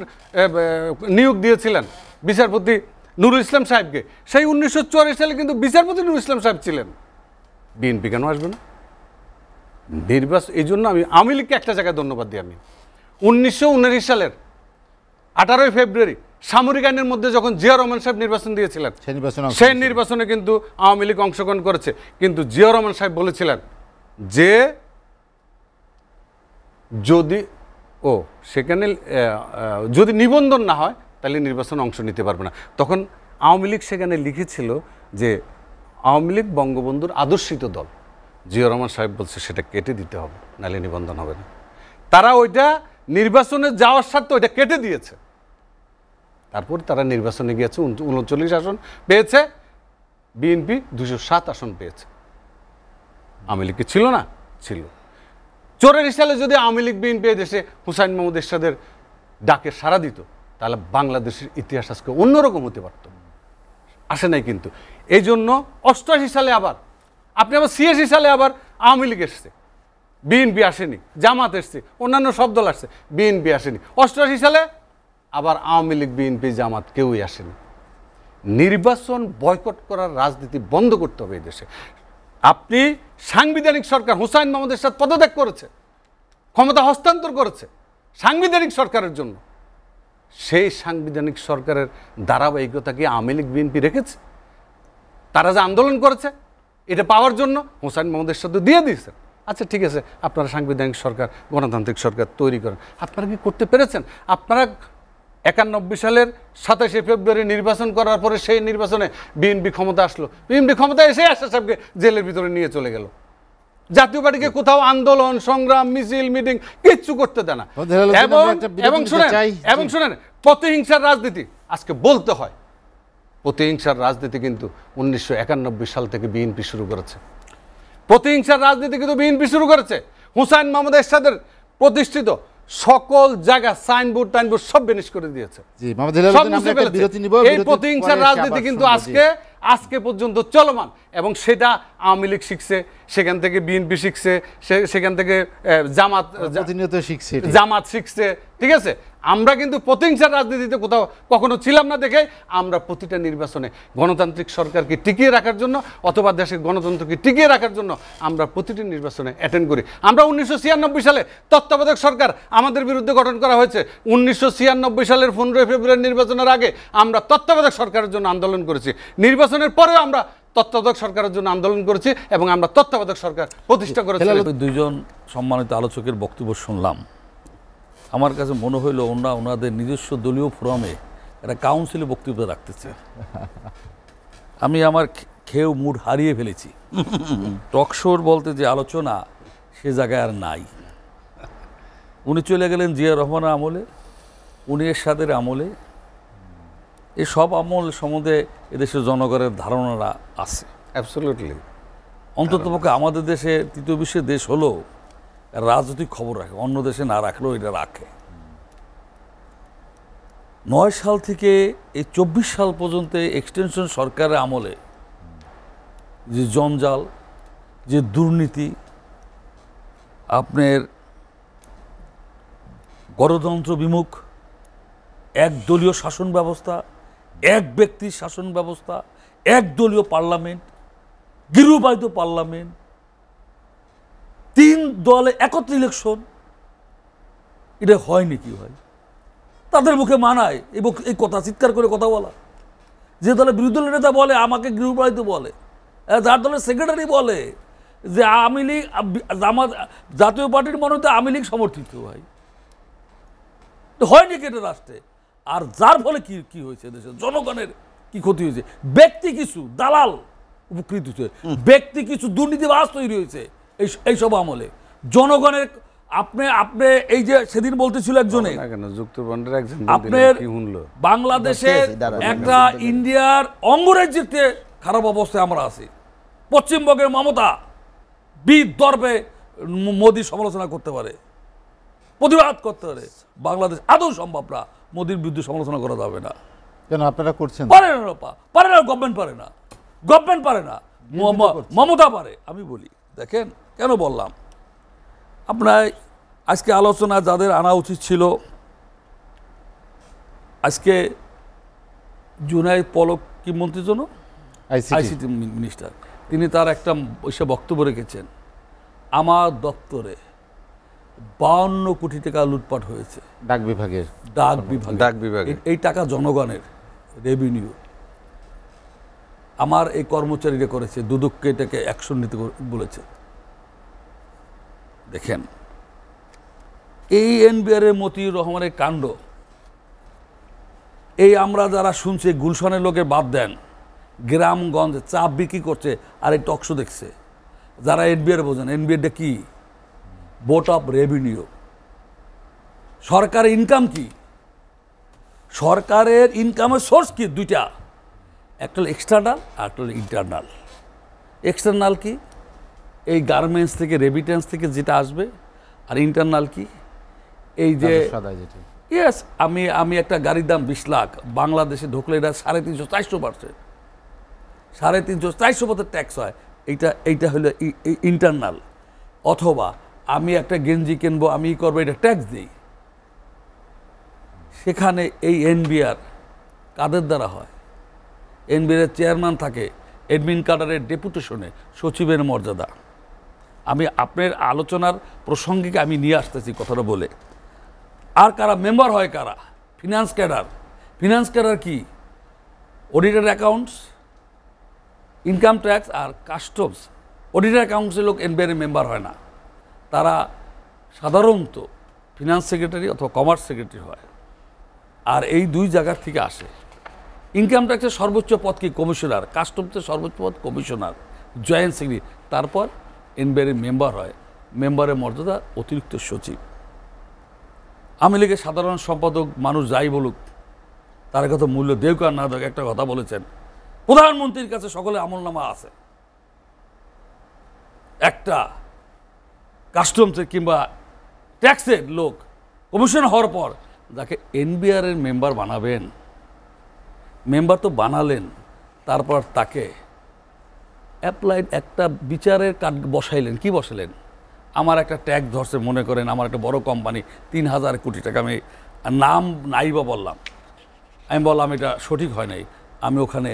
Speaker 4: নিয়োগ দিয়েছিলেন বিচারপতি নুরুল ইসলাম সাহেবকে, সেই 1984 সালে কিন্তু বিচারপতি নুরুল ইসলাম সাহেব ছিলেন। বিএনপি কেন আসবে না? নির্বাচন, এই জন্য আমি আওয়ামী লীগকে একটা জায়গায় ধন্যবাদ দিই। আমি 1919 সালের 18 ফেব্রুয়ারি সামরিক আইনের মধ্যে যখন জিয়া রহমান সাহেব নির্বাচন দিয়েছিলেন, সেই নির্বাচনে কিন্তু আওয়ামী লীগ অংশগ্রহণ করেছে, কিন্তু জিয়া রহমান সাহেব বলেছিলেন যে সেখানে যদি নিবন্ধন না হয় তাহলে নির্বাচনে অংশ নিতে পারবে না। তখন আওয়ামী লীগ সেখানে লিখেছিল যে আওয়ামী লীগ বঙ্গবন্ধুর আদর্শিত দল। জিয়া রহমান সাহেব বলছে সেটা কেটে দিতে হবে, নাহলে নিবন্ধন হবে না। তারা ওইটা নির্বাচনে যাওয়ার স্বার্থে ওইটা কেটে দিয়েছে। তারপর তারা নির্বাচনে গিয়েছে, 39 আসন পেয়েছে, বিএনপি 207 আসন পেয়েছে। আওয়ামী লীগকে ছিল না? ছিল। 84 সালে যদি আওয়ামী লীগ বিএনপি দেশে হুসাইন মাহমুদ এরশাদের ডাকে সাড়া দিত, তাহলে বাংলাদেশের ইতিহাস আজকে অন্যরকম হতে পারত। আসে নাই কিন্তু। এই জন্য 88 সালে আবার আপনি আবার 86 সালে আবার আওয়ামী লীগ এসছে, বিএনপি আসেনি। জামাত এসছে, অন্যান্য সব দল আসছে, বিএনপি আসেনি। 88 সালে আবার আওয়ামী লীগ বিএনপি জামাত কেউই আসেনি। নির্বাচন বয়কট করার রাজনীতি বন্ধ করতে হবে এই দেশে। আপনি সাংবিধানিক সরকার, হুসাইন মাহমুদ এরশাদ পদত্যাগ করেছে, ক্ষমতা হস্তান্তর করেছে সাংবিধানিক সরকারের জন্য। সেই সাংবিধানিক সরকারের ধারাবাহিকতা কি আওয়ামী লীগ বিএনপি রেখেছে? তারা যে আন্দোলন করেছে এটা পাওয়ার জন্য হুসাইন মাহমুদ এরশাদ দিয়ে দিয়েছেন। আচ্ছা ঠিক আছে, আপনারা সাংবিধানিক সরকার, গণতান্ত্রিক সরকার তৈরি করেন। আপনারা কি করতে পেরেছেন? আপনারা 91 সালের 27 ফেব্রুয়ারি নির্বাচন করার পরে সেই নির্বাচনে বিএনপি ক্ষমতা আসলো। বিএনপি ক্ষমতা এসে আশরাফ সাহেবকে জেলের ভিতরে নিয়ে চলে গেল। জাতীয় পার্টিকে কোথাও আন্দোলন, সংগ্রাম, মিছিল, মিটিং কিচ্ছু করতে দেয় না। এবং শুনেন, প্রতিহিংসার রাজনীতি আজকে বলতে হয়, প্রতিহিংসার রাজনীতি কিন্তু 1991 সাল থেকে বিএনপি শুরু করেছে। প্রতিহিংসার রাজনীতি কিন্তু বিএনপি শুরু করেছে। হুসাইন মাহমুদ এরশাদের প্রতিষ্ঠিত সকল জায়গা সাইনবোর্ড টাইনবোর্ড সব বেনিশ করে দিয়েছে। এই প্রতিহিংসার রাজনীতি কিন্তু আজকে পর্যন্ত চলমান, এবং সেটা আওয়ামী লীগ শিখছে, সেখান থেকে বিএনপি শিখছে, সেখান থেকে জামাত শিখছে। ঠিক আছে, আমরা কিন্তু প্রতিহিংসার রাজনীতিতে কোথাও কখনো ছিলাম না দেখে আমরা প্রতিটা নির্বাচনে গণতান্ত্রিক সরকারকে টিকিয়ে রাখার জন্য অথবা দেশের গণতন্ত্রকে টিকিয়ে রাখার জন্য আমরা প্রতিটি নির্বাচনে অ্যাটেন্ড করি। আমরা 1996 সালে তত্ত্বাবধায়ক সরকার আমাদের বিরুদ্ধে গঠন করা হয়েছে। 1996 সালের 15 ফেব্রুয়ারি নির্বাচনের আগে আমরা তত্ত্বাবধায়ক সরকারের জন্য আন্দোলন করেছি। নির্বাচনের পরেও আমরা তত্ত্বাবধায়ক সরকারের জন্য আন্দোলন করেছি এবং আমরা তত্ত্বাবধায়ক সরকার প্রতিষ্ঠা করেছি।
Speaker 2: দুইজন সম্মানিত আলোচকের বক্তব্য শুনলাম, আমার কাছে মনে হইল ওনাদের নিজস্ব দলীয় ফোরামে একটা কাউন্সিলে বক্তব্য রাখতেছে। আমি আমার খেয়েও মুড হারিয়ে ফেলেছি। টকশোর বলতে যে আলোচনা সে জায়গায় আর নাই। উনি চলে গেলেন জিয়া রহমানের আমলে, উনি এরশাদের আমলে। এই সব আমল সম্বন্ধে এদেশের জনগণের ধারণাটা আছে।
Speaker 4: অ্যাবসলিউটলি।
Speaker 2: অন্ততপক্ষে আমাদের দেশে তৃতীয় বিশ্বের দেশ হলো রাজনৈতিক খবর রাখে, অন্য দেশে না রাখলেও এটা রাখে। 9 সাল থেকে এই 24 সাল পর্যন্ত এক্সটেনশন সরকারের আমলে যে জঞ্জাল, যে দুর্নীতি, আপনার গণতন্ত্র বিমুখ একদলীয় শাসন ব্যবস্থা, এক ব্যক্তির শাসন ব্যবস্থা, একদলীয় পার্লামেন্ট, গৃহবাহিত পার্লামেন্ট, 3 দলে একত্র ইলেকশন, এটা হয়নি কি ভাই? তাদের মুখে মানায় এই কথা চিৎকার করে কথা বলা? যে দলের বিরোধী দলের নেতা বলে আমাকে গৃহবাহিত বলে, যার দলের সেক্রেটারি বলে যে আওয়ামী লীগ জাতীয় পার্টির মনোনীত আওয়ামী লীগ সমর্থিত। ভাই হয়নি কি এটা রাষ্ট্রে? আর যার ফলে কি হয়েছে, দেশের জনগণের কি ক্ষতি হয়েছে? ব্যক্তি কিছু দালাল উপকৃত হয়েছে, ব্যক্তি কিছু দুর্নীতিবাজ তৈরি হয়েছে এইসব আমলে। জনগণের আপনি আপনি এই যে সেদিন বলতেছিল একজনে
Speaker 4: না কেন যুক্তফ্রন্টের একজন
Speaker 2: আপনার
Speaker 4: কি শুনলো
Speaker 2: বাংলাদেশের
Speaker 3: দাঁড়ান,
Speaker 2: একটা ইন্ডিয়ার অঙ্গরাজ্যের চেয়ে খারাপ অবস্থায় আমরা আছি। পশ্চিমবঙ্গের মমতা বিদর্ভে মোদির সমালোচনা করতে পারে, প্রতিবাদ করতে পারে, বাংলাদেশ আদৌ সম্ভব না, মোদির বিরুদ্ধে সমালোচনা করা যাবে না।
Speaker 1: কেন আপনারা করছেন?
Speaker 2: পারে না, পারে না, গভর্নমেন্ট পারে না, গভর্নমেন্ট পারে না, মমতা পারে। আমি বলি দেখেন কেন বললাম, আপনার আজকে আলোচনা যাদের আনা উচিত ছিল, আজকে জুনাইদ পলক কি মন্ত্রীর জন্য আইসিটি মিনিস্টার, তিনি তার একটা বসে বক্তব্য রেখেছেন, আমার দপ্তরে 52 কোটি টাকা লুটপাট হয়েছে
Speaker 1: ডাক বিভাগের।
Speaker 4: ডাক বিভাগে।
Speaker 2: এই টাকা জনগণের রেভিনিউ, আমার এই কর্মচারীরা করেছে, দুদককে এটাকে অ্যাকশন নিতে বলেছে। দেখেন এই এনবিআর এর মতিউর রহমানের কাণ্ড, এই আমরা যারা শুনছি গুলশানের লোকের বাদ দেন, গ্রামগঞ্জ চা বিক্রি করছে আর এই টকশো দেখছে, যারা এনবিআর বোঝেন, এনবিআরটা কি? Board of revenue. সরকারের ইনকাম কি? সরকারের ইনকামের সোর্স কি? দুইটা, একটা হলো এক্সটার্নাল আর একটা হলো ইন্টারনাল। এক্সটার্নাল কি? এই গার্মেন্টস থেকে, রেমিটেন্স থেকে যেটা আসবে। আর ইন্টারনাল কি? এই যে ইয়েস, আমি একটা গাড়ির দাম 20 লাখ, বাংলাদেশে ঢুকলে এটা 350-400%, 350-400% ট্যাক্স হয়। এইটা হলো ইন্টারনাল। অথবা আমি একটা গেঞ্জি কিনবো, আমি করবো, এটা ট্যাক্স দিই। সেখানে এই এনবিআর কাদের দ্বারা হয়? এনবিআর চেয়ারম্যান থাকে এডমিন কাডারের ডেপুটেশনে, সচিবের মর্যাদা। আমি আপনার আলোচনার প্রসঙ্গিক আমি নিয়ে আসতেছি কথাটা বলে। আর কারা মেম্বার হয়? কারা? Finance cadre. ফিনান্স ক্যাডার কি? অডিটেড অ্যাকাউন্টস, ইনকাম ট্যাক্স আর কাস্টমস। অডিটেড অ্যাকাউন্টসের লোক এনবিআর মেম্বার হয় না, তারা সাধারণত ফিনান্স সেক্রেটারি অথবা কমার্স সেক্রেটারি হয়। আর এই দুই জায়গার থেকে আসে। ইনকাম ট্যাক্সের সর্বোচ্চ পদ কি? কমিশনার। কাস্টমসের সর্বোচ্চ পদ কমিশনার, জয়েন্ট সেক্রেটারি। তারপর এনবিআর মেম্বার হয়, মেম্বারের মর্যাদা অতিরিক্ত সচিব। আওয়ামী লীগের সাধারণ সম্পাদক মানুষ যাই বলুক, তার কথা মূল্য দেউক আর না দেউক, একটা কথা বলেছেন, প্রধানমন্ত্রীর কাছে সকলের আমলনামা আছে। একটা কাস্টমসের কিংবা ট্যাক্সের লোক কমিশন হওয়ার পর যাকে এনবিআর এর মেম্বার বানাবেন, মেম্বার তো বানালেন, তারপর তাকে অ্যাপ্লাইড একটা বিচারের কাজ বসাইলেন। কি বসালেন? আমার একটা ট্যাক্স ধরছে, মনে করেন আমার একটা বড় কোম্পানি 3000 কোটি টাকা, আমি নাম নাই বা বললাম, আমি বললাম এটা সঠিক হয় নাই, আমি ওখানে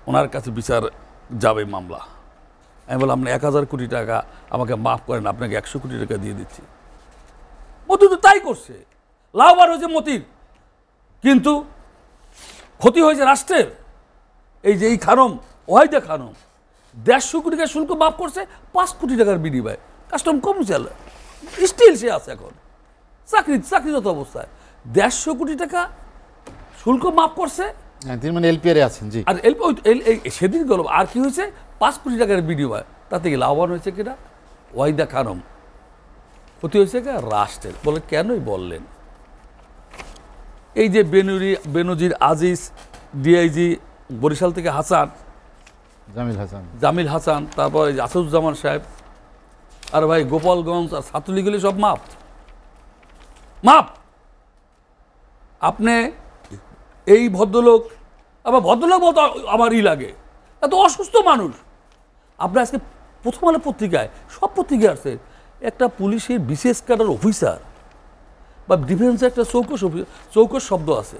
Speaker 2: ওনার কাছে বিচার যাবে মামলা, আমি বললাম আপনি 1000 কোটি টাকা আমাকে মাফ করেন, আপনাকে 100 কোটি টাকা দিয়ে দিচ্ছি। মতি তো তাই করছে, লাভবান হয়েছে মতির, কিন্তু ক্ষতি হয়েছে রাষ্ট্রের। এই যে এই খানম, ওয়াহিদা খানম 150 কোটি টাকা শুল্ক মাফ করছে 5 কোটি টাকার বিনিময়ে। কাস্টম কমিশন স্টিল সে আছে এখন চাকরিরত অবস্থায়। 150 কোটি টাকা শুল্ক মাফ করছে,
Speaker 1: তিনি মানে এলপিআর এ আছেন। জি।
Speaker 2: আর সেদিন গেল, আর কি হয়েছে? 5 কোটি টাকার বিনিময়। তাতে কি লাভবান হয়েছে কিনা? ওয়াহিদা খানম। ক্ষতি হয়েছে কে? রাষ্ট্রের। বলে কেনই বললেন? এই যে বেনজির আজিজ, ডিআইজি বরিশাল থেকে হাসান, জামিল হাসান, তারপর আসাদুজ্জামান সাহেব, আর ভাই গোপালগঞ্জ আর ছাত্রলীগগুলি সব মাপ। আপনি এই ভদ্রলোক, আবার ভদ্রলোক বলতে আমার লাগে, এত অসুস্থ মানুষ। আপনি আজকে প্রথম আলো পত্রিকায়, সব পত্রিকায় আসছে, একটা পুলিশের বিশেষ ক্যাডার অফিসার বা ডিফেন্সের একটা চৌকস শব্দ আছে।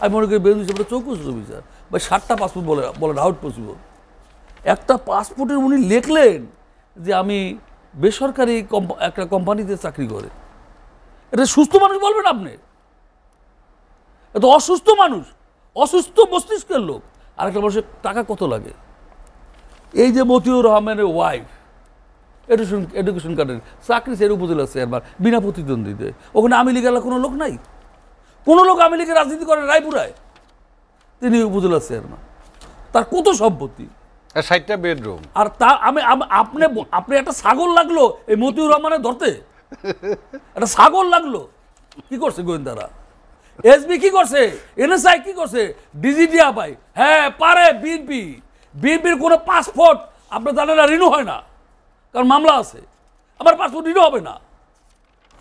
Speaker 2: আমি মনে করি বেঞ্জ হিসেবে চৌকস অফিসার বা 7টা পাসপোর্ট বলে আউট পসিবল। একটা পাসপোর্টের উনি লিখলেন যে আমি বেসরকারি একটা কোম্পানিতে চাকরি করে। এটা সুস্থ মানুষ বলবেন আপনি? এত অসুস্থ মানুষ, অসুস্থ মস্তিষ্কের লোক। আর একটা মানুষের টাকা কত লাগে? এই যে মতিউর রহমানের ওয়াইফ, এডুকেশন কার্ডের চাকরি, সের উপজেলা চেয়ারম্যান, বিনা প্রতিদ্বন্দ্বিতে। ওখানে আওয়ামী লীগের কোনো লোক নাই, কোনো লোক আওয়ামী লীগের রাজনীতি করে রায়পুরায়, তিনি উপজেলা চেয়ারম্যান। তার কত সম্পত্তি,
Speaker 4: 60টা বেডরুম।
Speaker 2: আর তা আপনি একটা ছাগল লাগলো এই মতিউর রহমানের ধরতে। একটা ছাগল লাগলো। কি করছে গোয়েন্দারা? এসবি কি করছে? এনএসআই কি করছে? ডিজিটিয়া পাই। হ্যাঁ পারে বিএনপির কোনো পাসপোর্ট আপনার জানেন না রিনিউ হয় না, কারণ মামলা আছে। আবার পাসপোর্ট রিনিউ হবে না,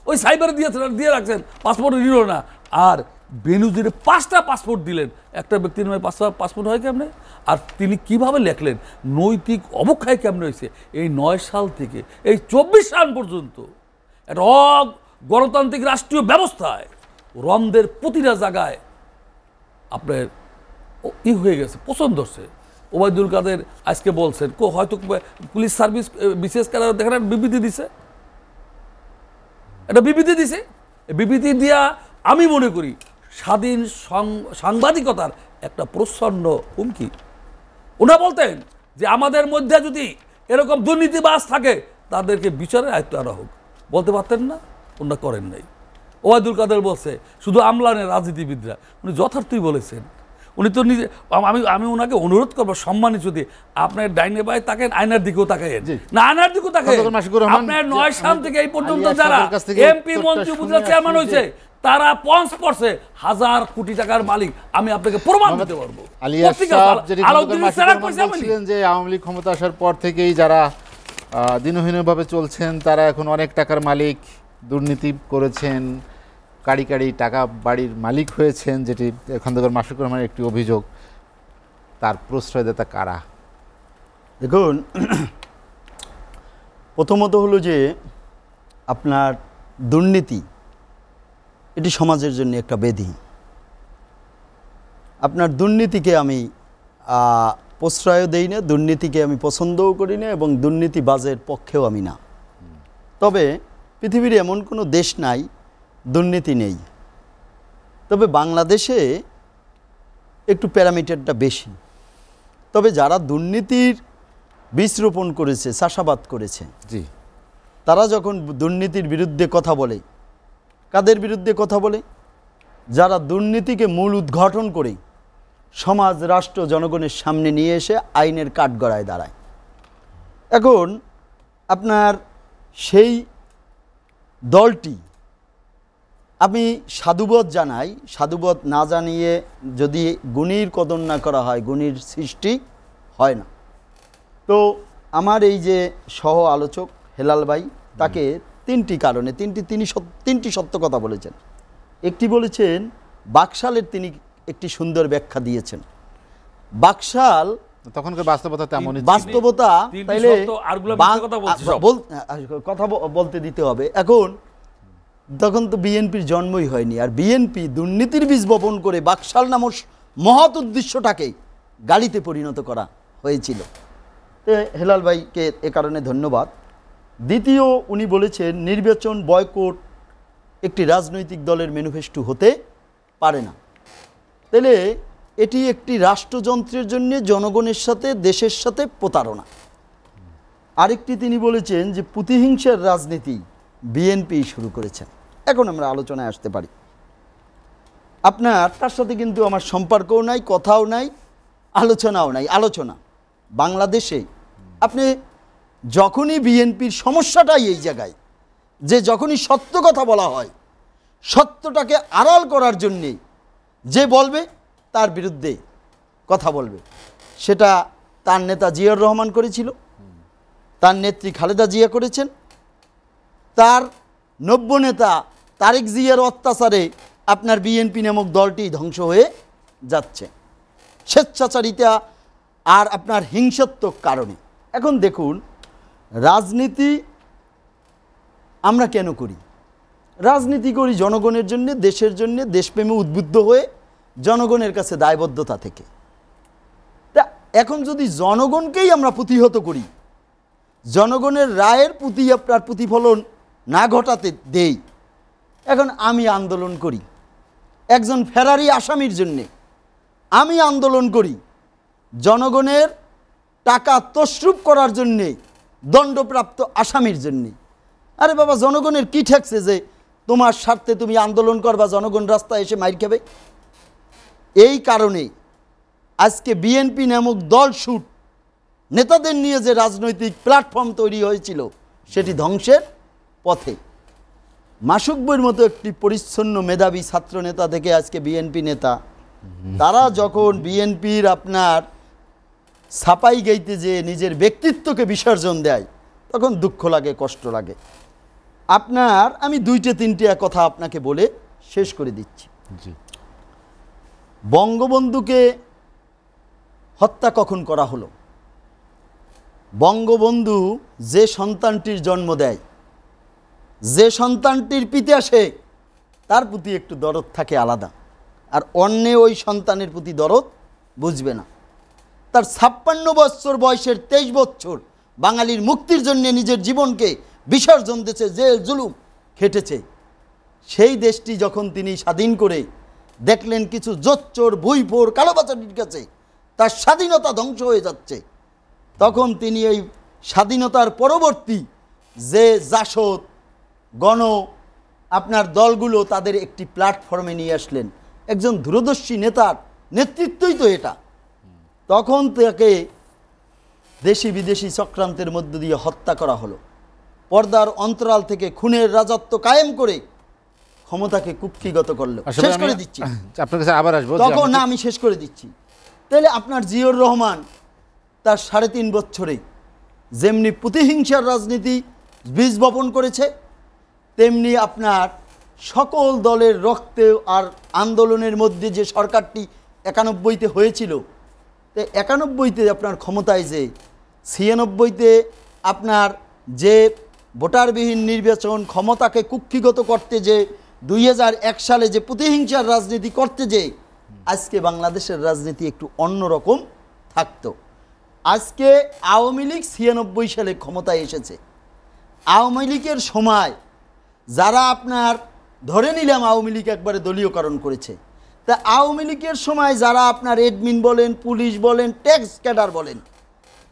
Speaker 2: ওই সাইবারে দিয়ে রাখছেন, পাসপোর্ট রিনিউ হয় না। আর বেনজির 5টা পাসপোর্ট দিলেন, একটা ব্যক্তির নামে 5টা পাসপোর্ট হয় কেমনে? আর তিনি কিভাবে লেখলেন? নৈতিক অবক্ষয় কেমনে হয়েছে? এই 9 সাল থেকে এই 24 সাল পর্যন্ত একটা গণতান্ত্রিক রাষ্ট্রীয় ব্যবস্থায় রমদের প্রতিটা জায়গায় আপনার হয়ে গেছে, পছন্দ হচ্ছে। ওবায়দুল কাদের আজকে বলছেন হয়তো পুলিশ সার্ভিস বিশেষ কারণে দেখেন বিবৃতি দিছে, একটা বিবৃতি দিছে। বিবৃতি দিয়া আমি মনে করি স্বাধীন সাংবাদিকতার একটা প্রচ্ছন্ন হুমকি। ওনা বলতেন যে আমাদের মধ্যে যদি এরকম দুর্নীতিবাজ থাকে তাদেরকে বিচারের আয়ত্ত আনা হোক, বলতে পারতেন না, ওনারা করেন নাই। ওবায়দুল কাদের বলছে শুধু আমলা নেই রাজনীতিবিদরা, উনি যথার্থই বলেছেন। উনি তো নিজে, আমি ওনাকে অনুরোধ করবো সম্মানিত যদি আপনার ডাইনে বাই তাকেন, আয়নার দিকেও তাকায়েন না, আয়নার দিকেও তাকায়েন। আপনার 9 সাল থেকে এই পর্যন্ত যারা এমপি মন্ত্রী উপজেলা চেয়ারম্যান হয়েছে তারা পঞ্চ পড়ছে 1000 কোটি টাকার মালিক, আমি আপনাকে প্রমাণ দিতে পারবো।
Speaker 1: বলছিলেন যে আওয়ামী লীগ ক্ষমতা আসার পর থেকেই যারা দিনহীনভাবে চলছেন তারা এখন অনেক টাকার মালিক, দুর্নীতি করেছেন, কাড়ি কাড়ি টাকা বাড়ির মালিক হয়েছেন, যেটি খন্দকার মাশরুকুর রহমানের একটি অভিযোগ। তার প্রশ্রয়দাতা কারা?
Speaker 3: দেখুন, প্রথমত হলো যে আপনার দুর্নীতি এটি সমাজের জন্য একটা ব্যাধি। আপনার দুর্নীতিকে আমি প্রশ্রয় দেই না, দুর্নীতিকে আমি পছন্দও করি না, এবং দুর্নীতিবাজের পক্ষেও আমি না। তবে পৃথিবীর এমন কোনো দেশ নাই দুর্নীতি নেই। তবে বাংলাদেশে একটু প্যারামিটারটা বেশি। তবে যারা দুর্নীতির বীজ রোপণ করেছে, চাষাবাদ করেছে,
Speaker 1: জি,
Speaker 3: তারা যখন দুর্নীতির বিরুদ্ধে কথা বলে, কাদের বিরুদ্ধে কথা বলে? যারা দুর্নীতিকে মূল উদ্ঘাটন করে সমাজ, রাষ্ট্র, জনগণের সামনে নিয়ে এসে আইনের কাঠগড়ায় দাঁড়ায়। এখন আপনার সেই দলটি, আমি সাধুবোধ জানাই, সাধুবোধ না জানিয়ে যদি গুণীর কদর না করা হয়, গুণীর সৃষ্টি হয় না। তো আমার এই যে সহ আলোচক হেলাল ভাই, তাকে 3টি কারণে তিনটি সত্য কথা বলেছেন। একটি বলেছেন বাকশালের, তিনি একটি সুন্দর ব্যাখ্যা দিয়েছেন। বাকশাল
Speaker 1: তখনকার বাস্তবতা তেমনই,
Speaker 3: বাস্তবতা তাইলে কথা বলতে দিতে হবে। এখন তখন তো বিএনপির জন্মই হয়নি, আর বিএনপি দুর্নীতির বীজ বপন করে বাকশাল নামক মহৎ উদ্দেশ্যটাকে গালিতে পরিণত করা হয়েছিল। তো হেলাল ভাইকে এ কারণে ধন্যবাদ। দ্বিতীয়, উনি বলেছেন নির্বাচন বয়কট একটি রাজনৈতিক দলের ম্যানিফেস্টো হতে পারে না। তাহলে এটি একটি রাষ্ট্রযন্ত্রের জন্য জনগণের সাথে, দেশের সাথে প্রতারণা। আরেকটি তিনি বলেছেন যে প্রতিহিংসার রাজনীতি বিএনপি শুরু করেছেন। এখন আমরা আলোচনায় আসতে পারি। আপনার তার সাথে কিন্তু আমার সম্পর্কও নাই, কথাও নাই, আলোচনাও নাই। আলোচনা বাংলাদেশে আপনি যখনই বিএনপির সমস্যাটাই এই জায়গায় যে যখনই সত্য কথা বলা হয়, সত্যটাকে আড়াল করার জন্যে যে বলবে তার বিরুদ্ধে কথা বলবে। সেটা তার নেতা জিয়াউর রহমান করেছিল, তার নেত্রী খালেদা জিয়া করেছেন, তার নব্য নেতা তারেক জিয়ার অত্যাচারে আপনার বিএনপি নামক দলটি ধ্বংস হয়ে যাচ্ছে, স্বেচ্ছাচারিতা আর আপনার হিংসাত্মক কারণে। এখন দেখুন, রাজনীতি আমরা কেন করি? রাজনীতি করি জনগণের জন্য, দেশের জন্য, দেশপ্রেমে উদ্বুদ্ধ হয়ে, জনগণের কাছে দায়বদ্ধতা থেকে। তা এখন যদি জনগণকেই আমরা প্রতিহত করি, জনগণের রায়ের প্রতি আপনার প্রতিফলন না ঘটাতে দেই, এখন আমি আন্দোলন করি একজন ফেরারি আসামির জন্যে, আমি আন্দোলন করি জনগণের টাকা তছরূপ করার জন্যে, দণ্ডপ্রাপ্ত আসামির জন্যে। আরে বাবা, জনগণের কি ঠেকছে যে তোমার স্বার্থে তুমি আন্দোলন করবা, জনগণ রাস্তায় এসে মাইর খাবে? এই কারণে আজকে বিএনপি নামক দল শুট নেতাদের নিয়ে যে রাজনৈতিক প্ল্যাটফর্ম তৈরি হয়েছিল সেটি ধ্বংসের পথে। মাসুক বইয়ের মতো একটি পরিচ্ছন্ন মেধাবী ছাত্র নেতা থেকে আজকে বিএনপি নেতা, তারা যখন বিএনপির আপনার ছাপাই গাইতে যে নিজের ব্যক্তিত্বকে বিসর্জন দেয়, তখন দুঃখ লাগে, কষ্ট লাগে। আপনার আমি 2-3টা কথা আপনাকে বলে শেষ করে দিচ্ছি।
Speaker 1: জি।
Speaker 3: বঙ্গবন্ধুকে হত্যা কখন করা হলো? বঙ্গবন্ধু যে সন্তানটির জন্ম দেয়, যে সন্তানটির পিতা সে, তার প্রতি একটু দরদ থাকে আলাদা, আর অন্যে ওই সন্তানের প্রতি দরদ বুঝবে না। তার 56 বছর বয়সের 23 বছর বাঙালির মুক্তির জন্য নিজের জীবনকে বিসর্জন দিয়েছে, যে জুলুম খেটেছে, সেই দেশটি যখন তিনি স্বাধীন করে দেখলেন কিছু জোচ্চোর ভুইফোর কালোবাচারির কাছে তার স্বাধীনতা ধ্বংস হয়ে যাচ্ছে, তখন তিনি এই স্বাধীনতার পরবর্তী যে জাসদ গণ আপনার দলগুলো তাদের একটি প্ল্যাটফর্মে নিয়ে আসলেন। একজন দূরদর্শী নেতার নেতৃত্বই তো এটা। তখন তাকে দেশি বিদেশি চক্রান্তের মধ্য দিয়ে হত্যা করা হলো। পর্দার অন্তরাল থেকে খুনের রাজত্ব কায়েম করে ক্ষমতাকে কুক্ষিগত করলো।
Speaker 1: আসলে
Speaker 3: শেষ করে
Speaker 1: আমি
Speaker 3: দিচ্ছি,
Speaker 1: আপনার কাছে আবার আসবো।
Speaker 3: তখন না আমি শেষ করে দিচ্ছি। তাহলে আপনার জিয়র রহমান তার 3.5 বছরে যেমনি প্রতিহিংসার রাজনীতি বীজ বপন করেছে, তেমনি আপনার সকল দলের রক্তে আর আন্দোলনের মধ্যে যে সরকারটি 91-তে হয়েছিল, তো 91-তে আপনার ক্ষমতায় যে 96-তে আপনার যে ভোটারবিহীন নির্বাচন ক্ষমতাকে কুক্ষিগত করতে, যে 2001 সালে যে প্রতিহিংসার রাজনীতি করতে, যে আজকে বাংলাদেশের রাজনীতি একটু অন্যরকম থাকতো। আজকে আওয়ামী লীগ 96 সালে ক্ষমতায় এসেছে। আওয়ামী লীগের সময় যারা আপনার ধরে নিলাম আওয়ামী লীগ একবারে দলীয়করণ করেছে, তা আওয়ামী লীগের সময় যারা আপনার এডমিন বলেন, পুলিশ বলেন, ট্যাক্স ক্যাডার বলেন,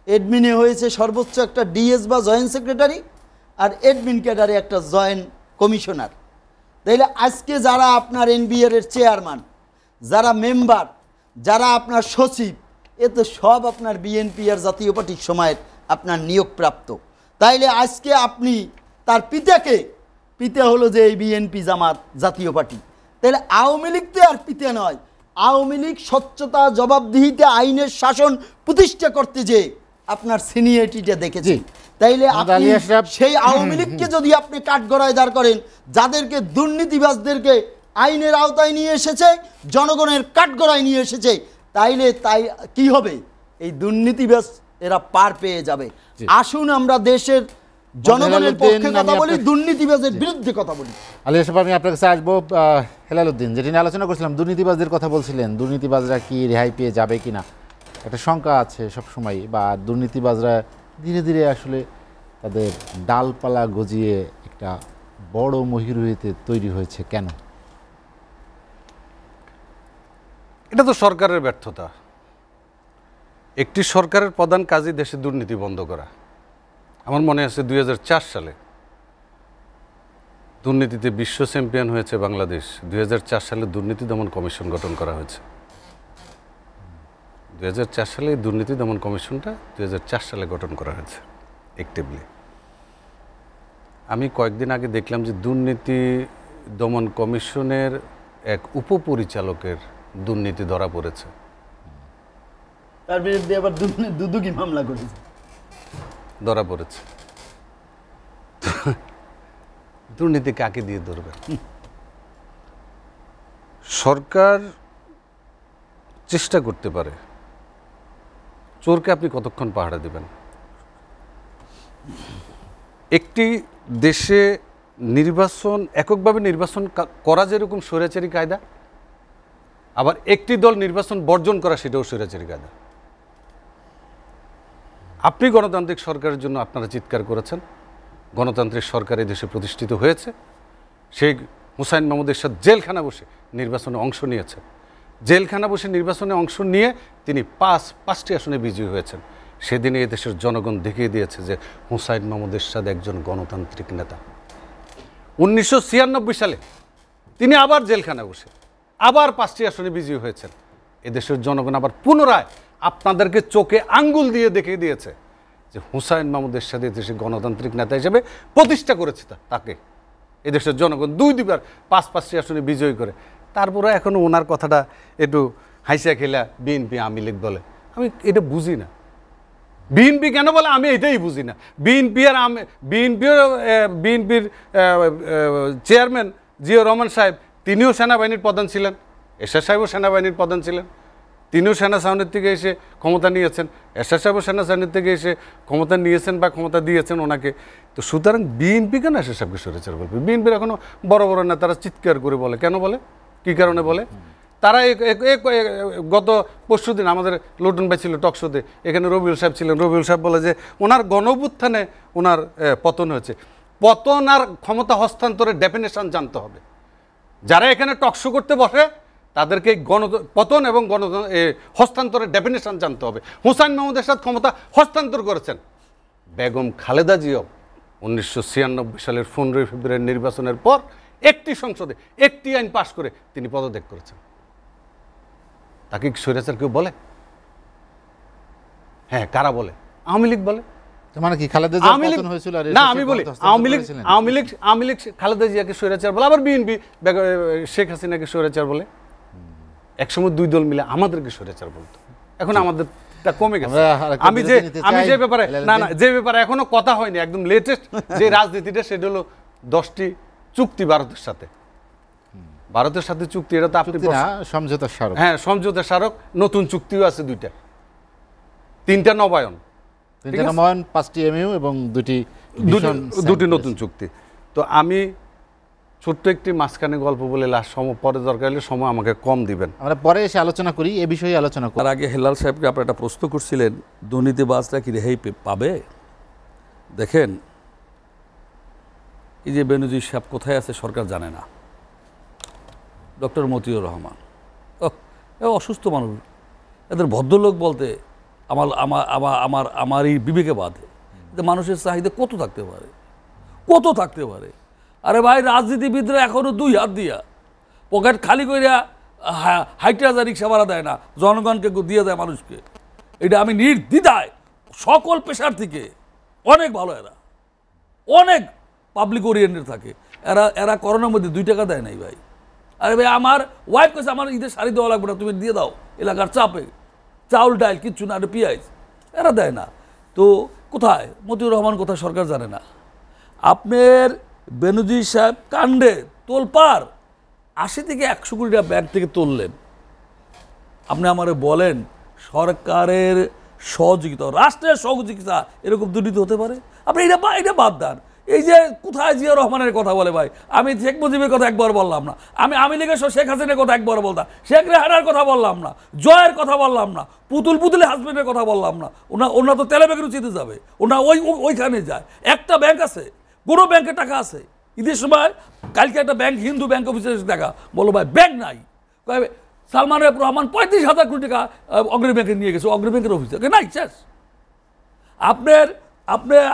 Speaker 3: এডমিনে হয়েছে সর্বোচ্চ একটা ডিএস বা জয়েন্ট সেক্রেটারি, আর এডমিন ক্যাডারে একটা জয়েন্ট কমিশনার। তাইলে আজকে যারা আপনার এনবিআর এর চেয়ারম্যান, যারা মেম্বার, যারা আপনার সচিব, এ তো সব আপনার বিএনপি আর জাতীয় পার্টির সময়ের আপনার নিয়োগপ্রাপ্ত। তাইলে আজকে আপনি তার পিতা হলো যে এই বিএনপি জামাত জাতীয় পার্টি, তাহলে আওয়ামী লীগ তো আর পিতা নয়। আওয়ামী লীগ স্বচ্ছতা, জবাবদিহিতে, আইনের শাসন প্রতিষ্ঠা করতে যে আপনার সিনিয়রিটিটা দেখেছি। তাইলে আপনি সেই আওয়ামী লীগকে যদি আপনি কাঠগড়ায় দাঁড় করেন, যাদেরকে দুর্নীতিবাজদেরকে আইনের আওতায় নিয়ে এসেছে, জনগণের কাঠগড়ায় নিয়ে এসেছে, তাইলে তাই কি হবে? এই দুর্নীতিবাজ এরা পার পেয়ে যাবে। আসুন আমরা দেশের জনগণের পক্ষে কথা বলি, দুর্নীতিবাজের বিরুদ্ধে কথা বলি।
Speaker 1: আলী আশরাফ, আমি আপনার কাছে আসবো। হেলালুদ্দিন, যেটি নিয়ে আলোচনা করছিলাম, দুর্নীতিবাজদের কথা বলছিলেন, দুর্নীতিবাজরা কি রেহাই পেয়ে যাবে কিনা একটা শঙ্কা আছে সবসময়, বা দুর্নীতিবাজরা ধীরে ধীরে আসলে তাদের ডালপালা গজিয়ে একটা বড় মহির হইতে তৈরি হয়েছে কেন?
Speaker 4: এটা তো সরকারের ব্যর্থতা। একটি সরকারের প্রধান কাজই দেশে দুর্নীতি বন্ধ করা। আমার মনে আছে 2004 সালে দুর্নীতিতে বিশ্ব চ্যাম্পিয়ন হয়েছে বাংলাদেশ। 2004 সালে দুর্নীতি দমন কমিশন গঠন করা হয়েছে। 2004 সালে দুর্নীতি দমন কমিশনটা 2004 সালে গঠন করা হয়েছে অ্যাক্টিভলি। আমি কয়েকদিন আগে দেখলাম যে দুর্নীতি দমন কমিশনের এক উপপরিচালকের দুর্নীতি ধরা পড়েছে।
Speaker 3: তার বিরুদ্ধে আবার দুদুকি মামলা করেছে,
Speaker 4: ধরা পড়েছে। দুর্নীতি কাকে দিয়ে ধরবে? সরকার চেষ্টা করতে পারে, চোরকে আপনি কতক্ষণ পাহারা দিবেন? একটি দেশে নির্বাচন, এককভাবে নির্বাচন করা যেরকম স্বৈরাচারী কায়দা, আবার একটি দল নির্বাচন বর্জন করা সেটাও স্বৈরাচারী কায়দা। আপনি গণতান্ত্রিক সরকারের জন্য আপনারা চিৎকার করেছেন, গণতান্ত্রিক সরকার এই দেশে প্রতিষ্ঠিত হয়েছে। শেখ হুসাইন মাহমুদ এরশাদ জেলখানা বসে নির্বাচনে অংশ নিয়েছেন। জেলখানা বসে নির্বাচনে অংশ নিয়ে তিনি পাঁচটি আসনে বিজয়ী হয়েছেন। সেদিনে এদেশের জনগণ দেখিয়ে দিয়েছে যে হুসাইন মাহমুদ এরশাদ একজন গণতান্ত্রিক নেতা। 1996 সালে তিনি আবার জেলখানা বসে আবার 5টি আসনে বিজয়ী হয়েছেন। এদেশের জনগণ আবার পুনরায় আপনাদেরকে চোখে আঙ্গুল দিয়ে দেখিয়ে দিয়েছে যে হুসাইন মাহমুদ এরশাদ দেশে গণতান্ত্রিক নেতা হিসেবে প্রতিষ্ঠা করেছে তাকে। এদেশের জনগণ 2 বার 5-5টি আসনে বিজয় করে, তারপরে এখনও ওনার কথাটা একটু হাইসা খেলা বিএনপি আওয়ামী লীগ বলে। আমি এটা বুঝি না, বিএনপি কেন বলে আমি এটাই বুঝি না। বিএনপির চেয়ারম্যান জিয়াউর রহমান সাহেব তিনিও সেনাবাহিনীর প্রধান ছিলেন, এরশাদ সাহেবও সেনাবাহিনীর প্রধান ছিলেন, তিনিও সেনা ছাউনির থেকে এসে ক্ষমতা নিয়েছেন, এরশাদ সাহেবও সেনা ছাউনির থেকে এসে ক্ষমতা নিয়েছেন বা ক্ষমতা দিয়েছেন ওনাকে। তো সুতরাং বিএনপি কেন এরশাদ সাহেবকে স্বৈরাচার বলবে? বিএনপির এখনো বড় বড় নেতারা চিৎকার করে বলে, কেন বলে, কী কারণে বলে? তারা গত পরশুদিন আমাদের লুটন ভাই ছিল টকশোতে, এখানে রবিউল সাহেব ছিলেন, রবিউল সাহেব বলে যে ওনার গণঅভ্যুত্থানে ওনার পতন হয়েছে। পতন আর ক্ষমতা হস্তান্তরের ডেফিনেশন জানতে হবে। যারা এখানে টকশো করতে বসে তাদেরকে পতন এবং হস্তান্তরের ডেফিনেশন জানতে হবে। হুসাইন মাহমুদ এরশাদ ক্ষমতা হস্তান্তর করেছেন, বেগম খালেদা জিয়াও 1996 সালের 15 ফেব্রুয়ারি নির্বাচনের পর একটি সংসদে একটি আইন পাশ করে তিনি পদত্যাগ করেছেন। তাকে কি স্বৈরাচার কেউ বলে? হ্যাঁ, কারা বলে? আওয়ামী লীগ বলে।
Speaker 1: মানে কি খালেদা জিয়ার পতন হয়েছিল আর
Speaker 4: না, আমি বলি আওয়ামী লীগ খালেদা জিয়াকে স্বৈরাচার বলে, আবার বিএনপি শেখ হাসিনাকে স্বৈরাচার বলে। একসময় 2 দল মিলে আমাদেরকে স্বৈরাচার বলতো, এখন আমাদেরটা কমে গেছে। আমি যে ব্যাপারে যে ব্যাপারে এখনো কথা হয়নি, একদম লেটেস্ট যে রাজনীতিটা, সেটা হলো 10টি চুক্তি ভারতের সাথে চুক্তি। এটা তো আপনি
Speaker 1: সমঝোতার স্মারক,
Speaker 4: হ্যাঁ সমঝোতার স্মারক। নতুন চুক্তিও আছে 2টা, 3টা নবায়ন,
Speaker 1: 5টি এমইউ এবং
Speaker 4: 2টি নতুন চুক্তি। তো আমি ছোট্ট একটি মাঝখানে গল্প বলে লাস্ট পরে দরকার হলে সময় আমাকে কম দিবেন,
Speaker 1: আমরা পরে এসে আলোচনা করি, এ বিষয়ে আলোচনা করি।
Speaker 2: তার আগে হেলাল সাহেবকে আপনারা একটা প্রশ্ন করছিলেন, দুর্নীতিবাজরা কি রেহাই পাবে? দেখেন, এই যে বেনজির সাহেব কোথায় আছে সরকার জানে না। ডক্টর মতিউর রহমান অসুস্থ মানুষ, এদের ভদ্রলোক বলতে আমার এই বিবেকে বাধে যে মানুষের চাহিদা কত থাকতে পারে। আরে ভাই, রাজনীতিবিদরা এখনো 2 হাত দিয়া পকেট খালি করিয়া হাইটা রিক্সা ভাড়া দেয় না, জনগণকে দিয়ে দেয় মানুষকে। এটা আমি নির্দ্বিধায় সকল পেশার থেকে অনেক ভালো, এরা অনেক পাবলিক ওরিয়েন্টেড থাকে। এরা করোনার মধ্যে 2 টাকা দেয় নাই ভাই। আরে ভাই, আমার ওয়াইফ কাছে আমার ঈদের শাড়ি দেওয়া লাগবে না, তুমি দিয়ে দাও, এলাকার চাপে চাউল ডাল কিচ্ছু না, পেঁয়াজ এরা দেয় না। তো কোথায় মতিউর রহমান, কোথায় সরকার জানে না। আপনার বেনজির সাহেব কাণ্ডে তোলপাড় 80 থেকে 100 কোটি টাকা ব্যাংক থেকে তুললেন। আপনি আমারে বলেন, সরকারের সহযোগিতা, রাষ্ট্রের সহযোগিতা এরকম দুর্নীতি হতে পারে? আপনি এটা বাদ দেন। এই যে কোথায় জিয়া রহমানের কথা বলে ভাই, আমি শেখ মুজিবের কথা একবার বললাম না, আমি আওয়ামী লীগের শেখ হাসিনার কথা একবার বলতাম, শেখ রেহানার কথা বললাম না, জয়ের কথা বললাম না, পুতুলে হাজবেন্ডের কথা বললাম না। ওনার তো তেলে বেগুন চিতে যাবে, ওনার ওইখানে যায়। একটা ব্যাংক আছে, কোনো ব্যাংকে টাকা আছে। ঈদের সময় কালকে একটা ব্যাংক, হিন্দু ব্যাংক অফিসে দেখা, বলো ভাই ব্যাংক নাই। সালমান রহমান 35,000 কোটি টাকা অগ্রণী ব্যাংকে নিয়ে গেছে, অগ্রণী ব্যাংকের অফিসে নাই, শেষ।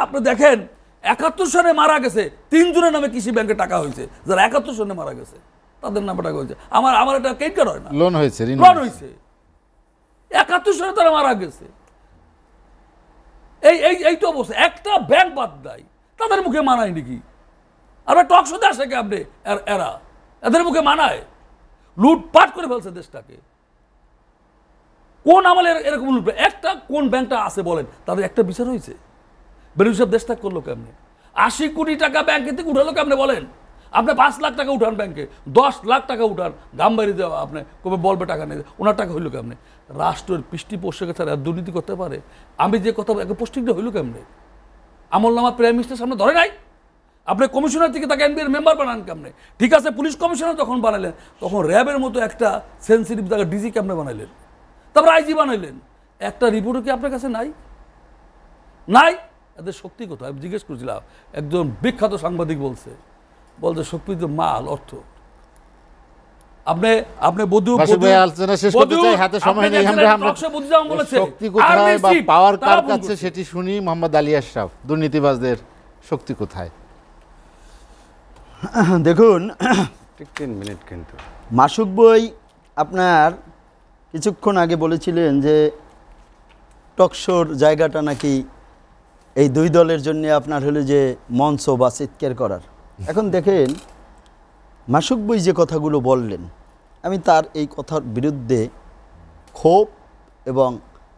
Speaker 2: আপনি দেখেন 71 সনে মারা গেছে 3 জনের নামে কৃষি ব্যাংকে টাকা হয়েছে, যারা 71 সনে মারা গেছে তাদের নামে টাকা হয়েছে। আমার এটা ক্রেডিট কার্ড হয় না,
Speaker 1: লোন হয়েছে
Speaker 2: 71 সনে তারা মারা গেছে। এই তো অবস্থা। একটা ব্যাংক বাদ দেয়, তাদের মুখে মানায় নাকি? আর টক শোতে আসে কি আপনি? এদের মুখে মানায়? লুটপাট করে ফেলছে দেশটাকে। কোন আমলে এরকম লুটবে? কোন ব্যাংকটা আছে বলেন, তাদের একটা বিচার হয়েছে? বেনজির সাহেব দেশ ত্যাগ করলো কেমনে? 80 কোটি টাকা ব্যাংকে থেকে উঠালো কেমনে বলেন? আপনি 5 লাখ টাকা উঠান ব্যাংকে, 10 লাখ টাকা উঠান, দাম বাড়িয়ে দেওয়া, আপনি কবে বলবে টাকা নেই, ওনার টাকা হইলো কেমনে? রাষ্ট্রের পৃষ্ঠপোষকে ছাড়া দুর্নীতি করতে পারে? আমি যে কথা পোস্টিংটা হইলো কেমনে? আমলনামা প্রাইম মিনিস্টার সামনে ধরে নাই? আপনি কমিশনার থেকে তাকে এনবিআর মেম্বার বানান কেমনে? ঠিক আছে, পুলিশ কমিশনার যখন বানাইলেন তখন র্যাবের মতো একটা সেন্সিটিভ জায়গা ডিজি কেমনে বানাইলেন? তারপর আইজি বানাইলেন। একটা রিপোর্টও কি আপনার কাছে নাই? এদের শক্তি কোথায়? আমি জিজ্ঞেস করছিলাম, একজন বিখ্যাত সাংবাদিক বলছে শক্তি তো মাল, অর্থ। আপনি
Speaker 1: আলোচনা শেষ করতে চাই, হাতে সময় নেই। শক্তি কোথায় বা পাওয়ার কার কাছে সেটি শুনি। মোহাম্মদ আলী আশরাফ, দুর্নীতিবাজদের শক্তি কোথায়?
Speaker 3: দেখুন,
Speaker 4: 3 মিনিট কিন্তু
Speaker 3: মাসুক বই আপনার কিছুক্ষণ আগে বলেছিলেন যে টকশোর জায়গাটা নাকি এই 2 দলের জন্য আপনার হলো যে মঞ্চ বা চিৎকার করার। এখন দেখেন মাসুক বই যে কথাগুলো বললেন, আমি তার এই কথার বিরুদ্ধে ক্ষোভ এবং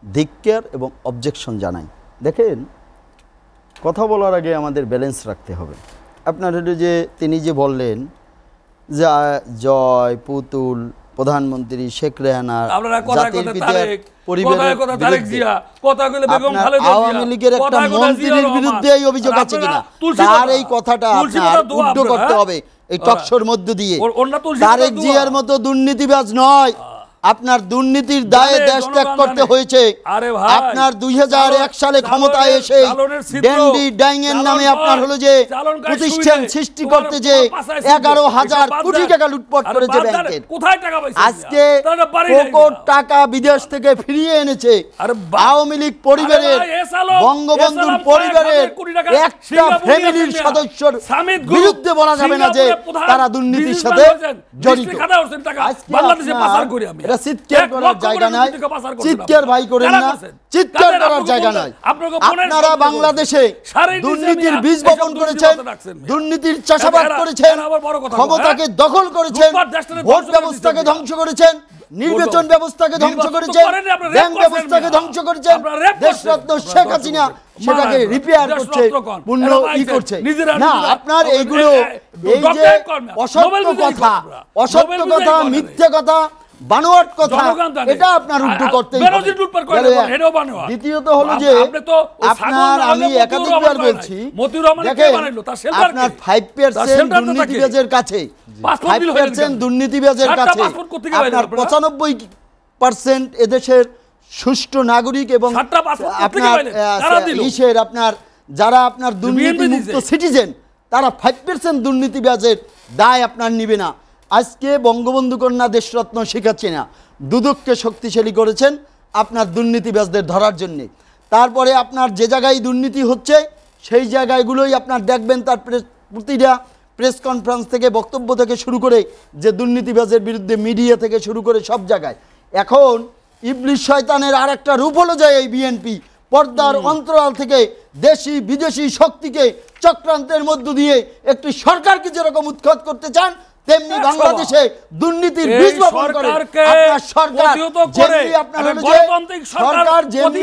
Speaker 3: ধিক্কার এবং অবজেকশন জানাই। দেখেন, কথা বলার আগে আমাদের ব্যালেন্স রাখতে হবে। আপনার হলো যে তিনি যে বললেন যে জয় পুতুল প্রধানমন্ত্রী শেখ রেহানা জাতির পিতার পরিবারের বিরুদ্ধে, আপনার আওয়ামী লীগের একটা মন্ত্রীর বিরুদ্ধে এই অভিযোগ আছে কিনা, তার এই কথাটা আপনার উদ্ধ করতে হবে এই টকশোর মধ্য দিয়ে। তারেক জিয়ার মতো দুর্নীতিবাজ নয়, আপনার দুর্নীতির দায়ে দেশ ত্যাগ করতে হয়েছে। আপনার 2001 সালে ক্ষমতায় এসে ড্যান্ডি ডাইংয়ের নামে আপনার হলো যে প্রতিষ্ঠান সৃষ্টি করতে যে 11,000 কোটি টাকা লুটপাট করেছে ব্যাংকের। আজকে কোটি টাকা বিদেশ থেকে ফিরিয়ে এনেছে আওয়ামী লীগ পরিবারের, বঙ্গবন্ধুর পরিবারের একটা ফ্যামিলির সদস্যর বিরুদ্ধে বলা যাবে না যে তারা দুর্নীতির সাথে জড়িত। আজকে এটা চিৎকার করার জায়গা নাই, চিৎকার ভাই করেন না, চিৎকার করার জায়গা নাই। আপনারা বাংলাদেশে দুর্নীতির বীজ বপন করেছেন, দুর্নীতির চাষাবাদ করেছেন, ক্ষমতাকে দখল করেছেন, ভোট ব্যবস্থাকে ধ্বংস করেছেন, নির্বাচন ব্যবস্থাকে ধ্বংস করেছেন, ব্যাংক ব্যবস্থাকে ধ্বংস করেছেন। দেশরত্ন শেখ হাসিনা সেটাকে রিপেয়ার করছে, পূর্ণ ই করছে না। আপনার এইগুলো এই যে অসত্য কথা, অসত্য কথা, মিথ্যে কথা, বানোয়াট কথা, এটা আপনার উল্টো করতেই হবে। দ্বিতীয়ত হলো যে আপনার, আমি একাধিকবার বলছি, দেখেন আপনার 5% দুর্নীতিবাজের কাছে, 5% দুর্নীতিবাজের কাছে আপনার 95% এদেশের সুষ্ঠু নাগরিক এবং আপনার ইসের আপনার যারা আপনার দুর্নীতিমুক্ত সিটিজেন, তারা 5% দুর্নীতিবাজের দায় আপনার নিবে না। আজকে বঙ্গবন্ধু কন্যা দেশরত্ন শেখ হাসিনা দুদককে শক্তিশালী করেছেন আপনার দুর্নীতিবাজদের ধরার জন্যে। তারপরে আপনার যে জায়গায় দুর্নীতি হচ্ছে সেই জায়গাগুলোই আপনার দেখবেন তার প্রতিটা প্রেস কনফারেন্স থেকে, বক্তব্য থেকে শুরু করে, যে দুর্নীতিবাজের বিরুদ্ধে মিডিয়া থেকে শুরু করে সব জায়গায়। এখন ইবলিশ শয়তানের আর একটা রূপ হলো যায় এই বিএনপি পর্দার অন্তরাল থেকে দেশি বিদেশি শক্তিকে চক্রান্তের মধ্য দিয়ে একটি সরকারকে যেরকম উৎখাত করতে চান, তেমনি বাংলাদেশে দুর্নীতির বীজ বপন করে আপনার সরকার, যেমনি আপনার হলো যে সরকার, যেমনি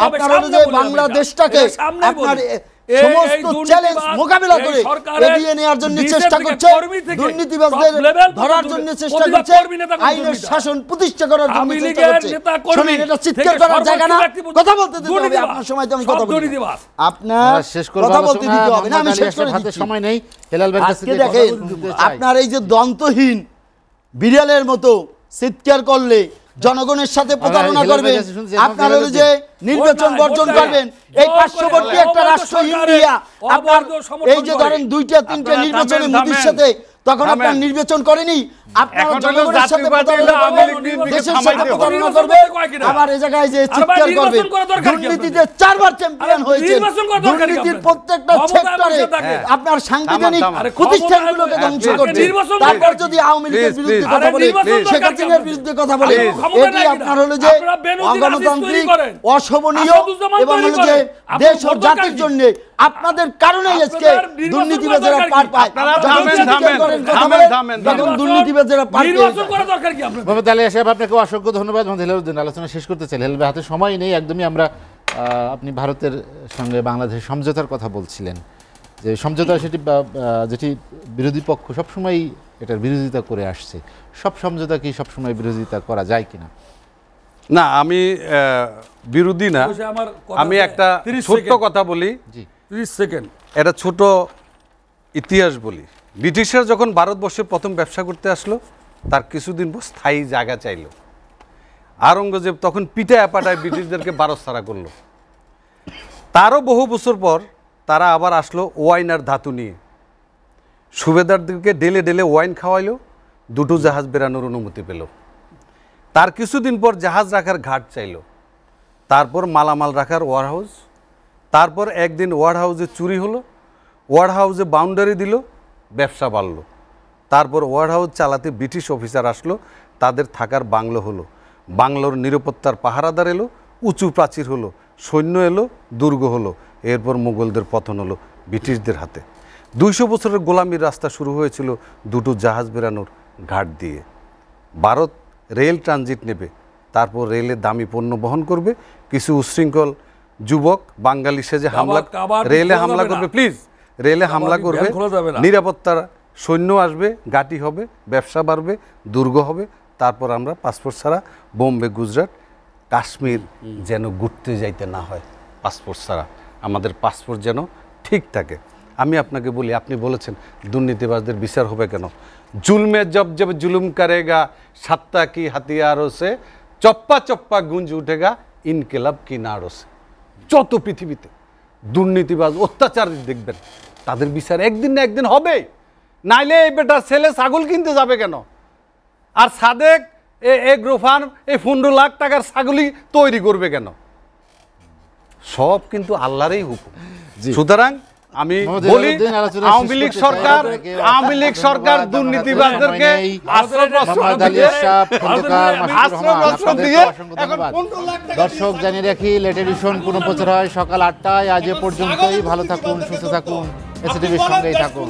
Speaker 3: আপনার হলো যে বাংলাদেশটাকে আপনার সমস্ত চ্যালেঞ্জ মোকাবিলা করে এগিয়ে নেওয়ার জন্য চেষ্টা করছে, দুর্নীতিবাজদের ধরার জন্য চেষ্টা করছে, আইনের শাসন প্রতিষ্ঠা করার জন্য চেষ্টা করছে। শুনুন, এটা চিৎকার করার জায়গা না, কথা বলতে দিতে হবে। আপনার সময় তো আমি কথা বলি, আপনার কথা বলতে দিতে হবে না, আমি শেষ করে দিচ্ছি, সময় নেই। আজকে দেখেন আপনার এই যে দন্তহীন বিড়ালের মতো চিৎকার করলে জনগণের সাথে প্রতারণা করবেন, আপনার হলো যে নির্বাচন বর্জন করবেন। এই পার্শ্ববর্তী একটা রাষ্ট্র ইন্ডিয়া, আপনার এই যে ধরেন 2-3টে নির্বাচনে মোদির সাথে, তখন আপনার নির্বাচন করেনি, আপনারা জনগণের সাথে প্রতারণা করবেন, দেশের সাথে প্রতারণা করবেন, আবার এই জায়গায় যে চিৎকার করবেন। দুর্নীতিতে 4 বার চ্যাম্পিয়ন হয়েছে, দুর্নীতির প্রত্যেকটা সেক্টরে আপনার সাংবিধানিক প্রতিষ্ঠানগুলোকে ধ্বংস করছে। তারপর যদি আওয়ামী লীগের বিরুদ্ধে কথা বলে, শেখ হাসিনার বিরুদ্ধে কথা বলে, এটি আপনার হলো যে অগণতান্ত্রিক, অশোভনীয় এবং হলো যে দেশ ও জাতির জন্য আপনাদের কারণেই আজকে দুর্নীতিবাজেরা পার পায়।
Speaker 1: আপনাকে অসংখ্য ধন্যবাদ। আলোচনা শেষ করতে চাই, হাতে সময় নেই একদমই। আমরা আপনি ভারতের সঙ্গে বাংলাদেশের সমঝোতার কথা বলছিলেন, যে সমঝোতা যেটি বিরোধী পক্ষ সবসময় এটার বিরোধিতা করে আসছে, সব সমঝোতা কি সবসময় বিরোধিতা করা যায় কিনা?
Speaker 4: না, আমি বিরোধী না, আমি একটা ছোট্ট কথা বলি,
Speaker 2: 30 সেকেন্ড,
Speaker 4: এটা ছোট ইতিহাস বলি। ব্রিটিশরা যখন ভারতবর্ষে প্রথম ব্যবসা করতে আসলো, তার কিছুদিন পর স্থায়ী জায়গা চাইলো। আওরঙ্গজেব তখন পিটায় পাটায় ব্রিটিশদেরকে বারস্তারা করলো। তারও বহু বছর পর তারা আবার আসলো ওয়াইন আর ধাতু নিয়ে, সুবেদারদেরকে ডেলে ডেলে ওয়াইন খাওয়াইলো, 2টো জাহাজ বেরানোর অনুমতি পেল। তার কিছুদিন পর জাহাজ রাখার ঘাট চাইলো, তারপর মালামাল রাখার ওয়ার হাউস, তারপর একদিন ওয়ার হাউসে চুরি হলো, ওয়ার হাউসে বাউন্ডারি দিল, ব্যবসা বাড়লো। তারপর ওয়ার হাউস চালাতে ব্রিটিশ অফিসার আসলো, তাদের থাকার বাংলো হলো, বাংলোর নিরাপত্তার পাহারাদার এলো, উঁচু প্রাচীর হলো, সৈন্য এলো, দুর্গ হলো। এরপর মুঘলদের পতন হলো ব্রিটিশদের হাতে। 200 বছরের গোলামির রাস্তা শুরু হয়েছিল দুটো জাহাজ বেরানোর ঘাট দিয়ে। ভারত রেল ট্রানজিট নেবে, তারপর রেলে দামি পণ্য বহন করবে, কিছু উচ্ছৃঙ্খল যুবক বাঙালি সেজে হামলা রেলে হামলা করবে, প্লিজ রেলে হামলা করবে, নিরাপত্তার সৈন্য আসবে, ঘাঁটি হবে, ব্যবসা বাড়বে, দুর্গ হবে, তারপর আমরা পাসপোর্ট ছাড়া বোম্বে, গুজরাট, কাশ্মীর যেন ঘুরতে যাইতে না হয় পাসপোর্ট ছাড়া, আমাদের পাসপোর্ট যেন ঠিক থাকে। আমি আপনাকে বলি, আপনি বলেছেন দুর্নীতিবাজদের বিচার হবে কেন? जुल्म जब जुल्म करेगा सत्ता की हथियारों से चप्पा चप्पा गूंज उठेगा इनकलाब की नाड़ों से। যত পৃথিবীতে দুর্নীতিবাজ অত্যাচার দেখবেন তাদের বিচার একদিন না একদিন হবে, নাইলে এই বেটার ছেলে ছাগল কিনতে যাবে কেন? আর সাদেক এগ্রো ফার্ম এই 15 লাখ টাকার ছাগলই তৈরি করবে কেন? সব কিন্তু আল্লাহরই হুকুম। সুতরাং আমি বলি আওয়ামী লীগ সরকার দুর্নীতিবাজদেরকে
Speaker 1: দর্শক জানিয়ে রাখি লেট এডিশন পুনঃপ্রচার হয় সকাল 8টায়। আজ এ পর্যন্তই। ভালো থাকুন, সুস্থ থাকুন, এসটিভির সঙ্গেই থাকুন।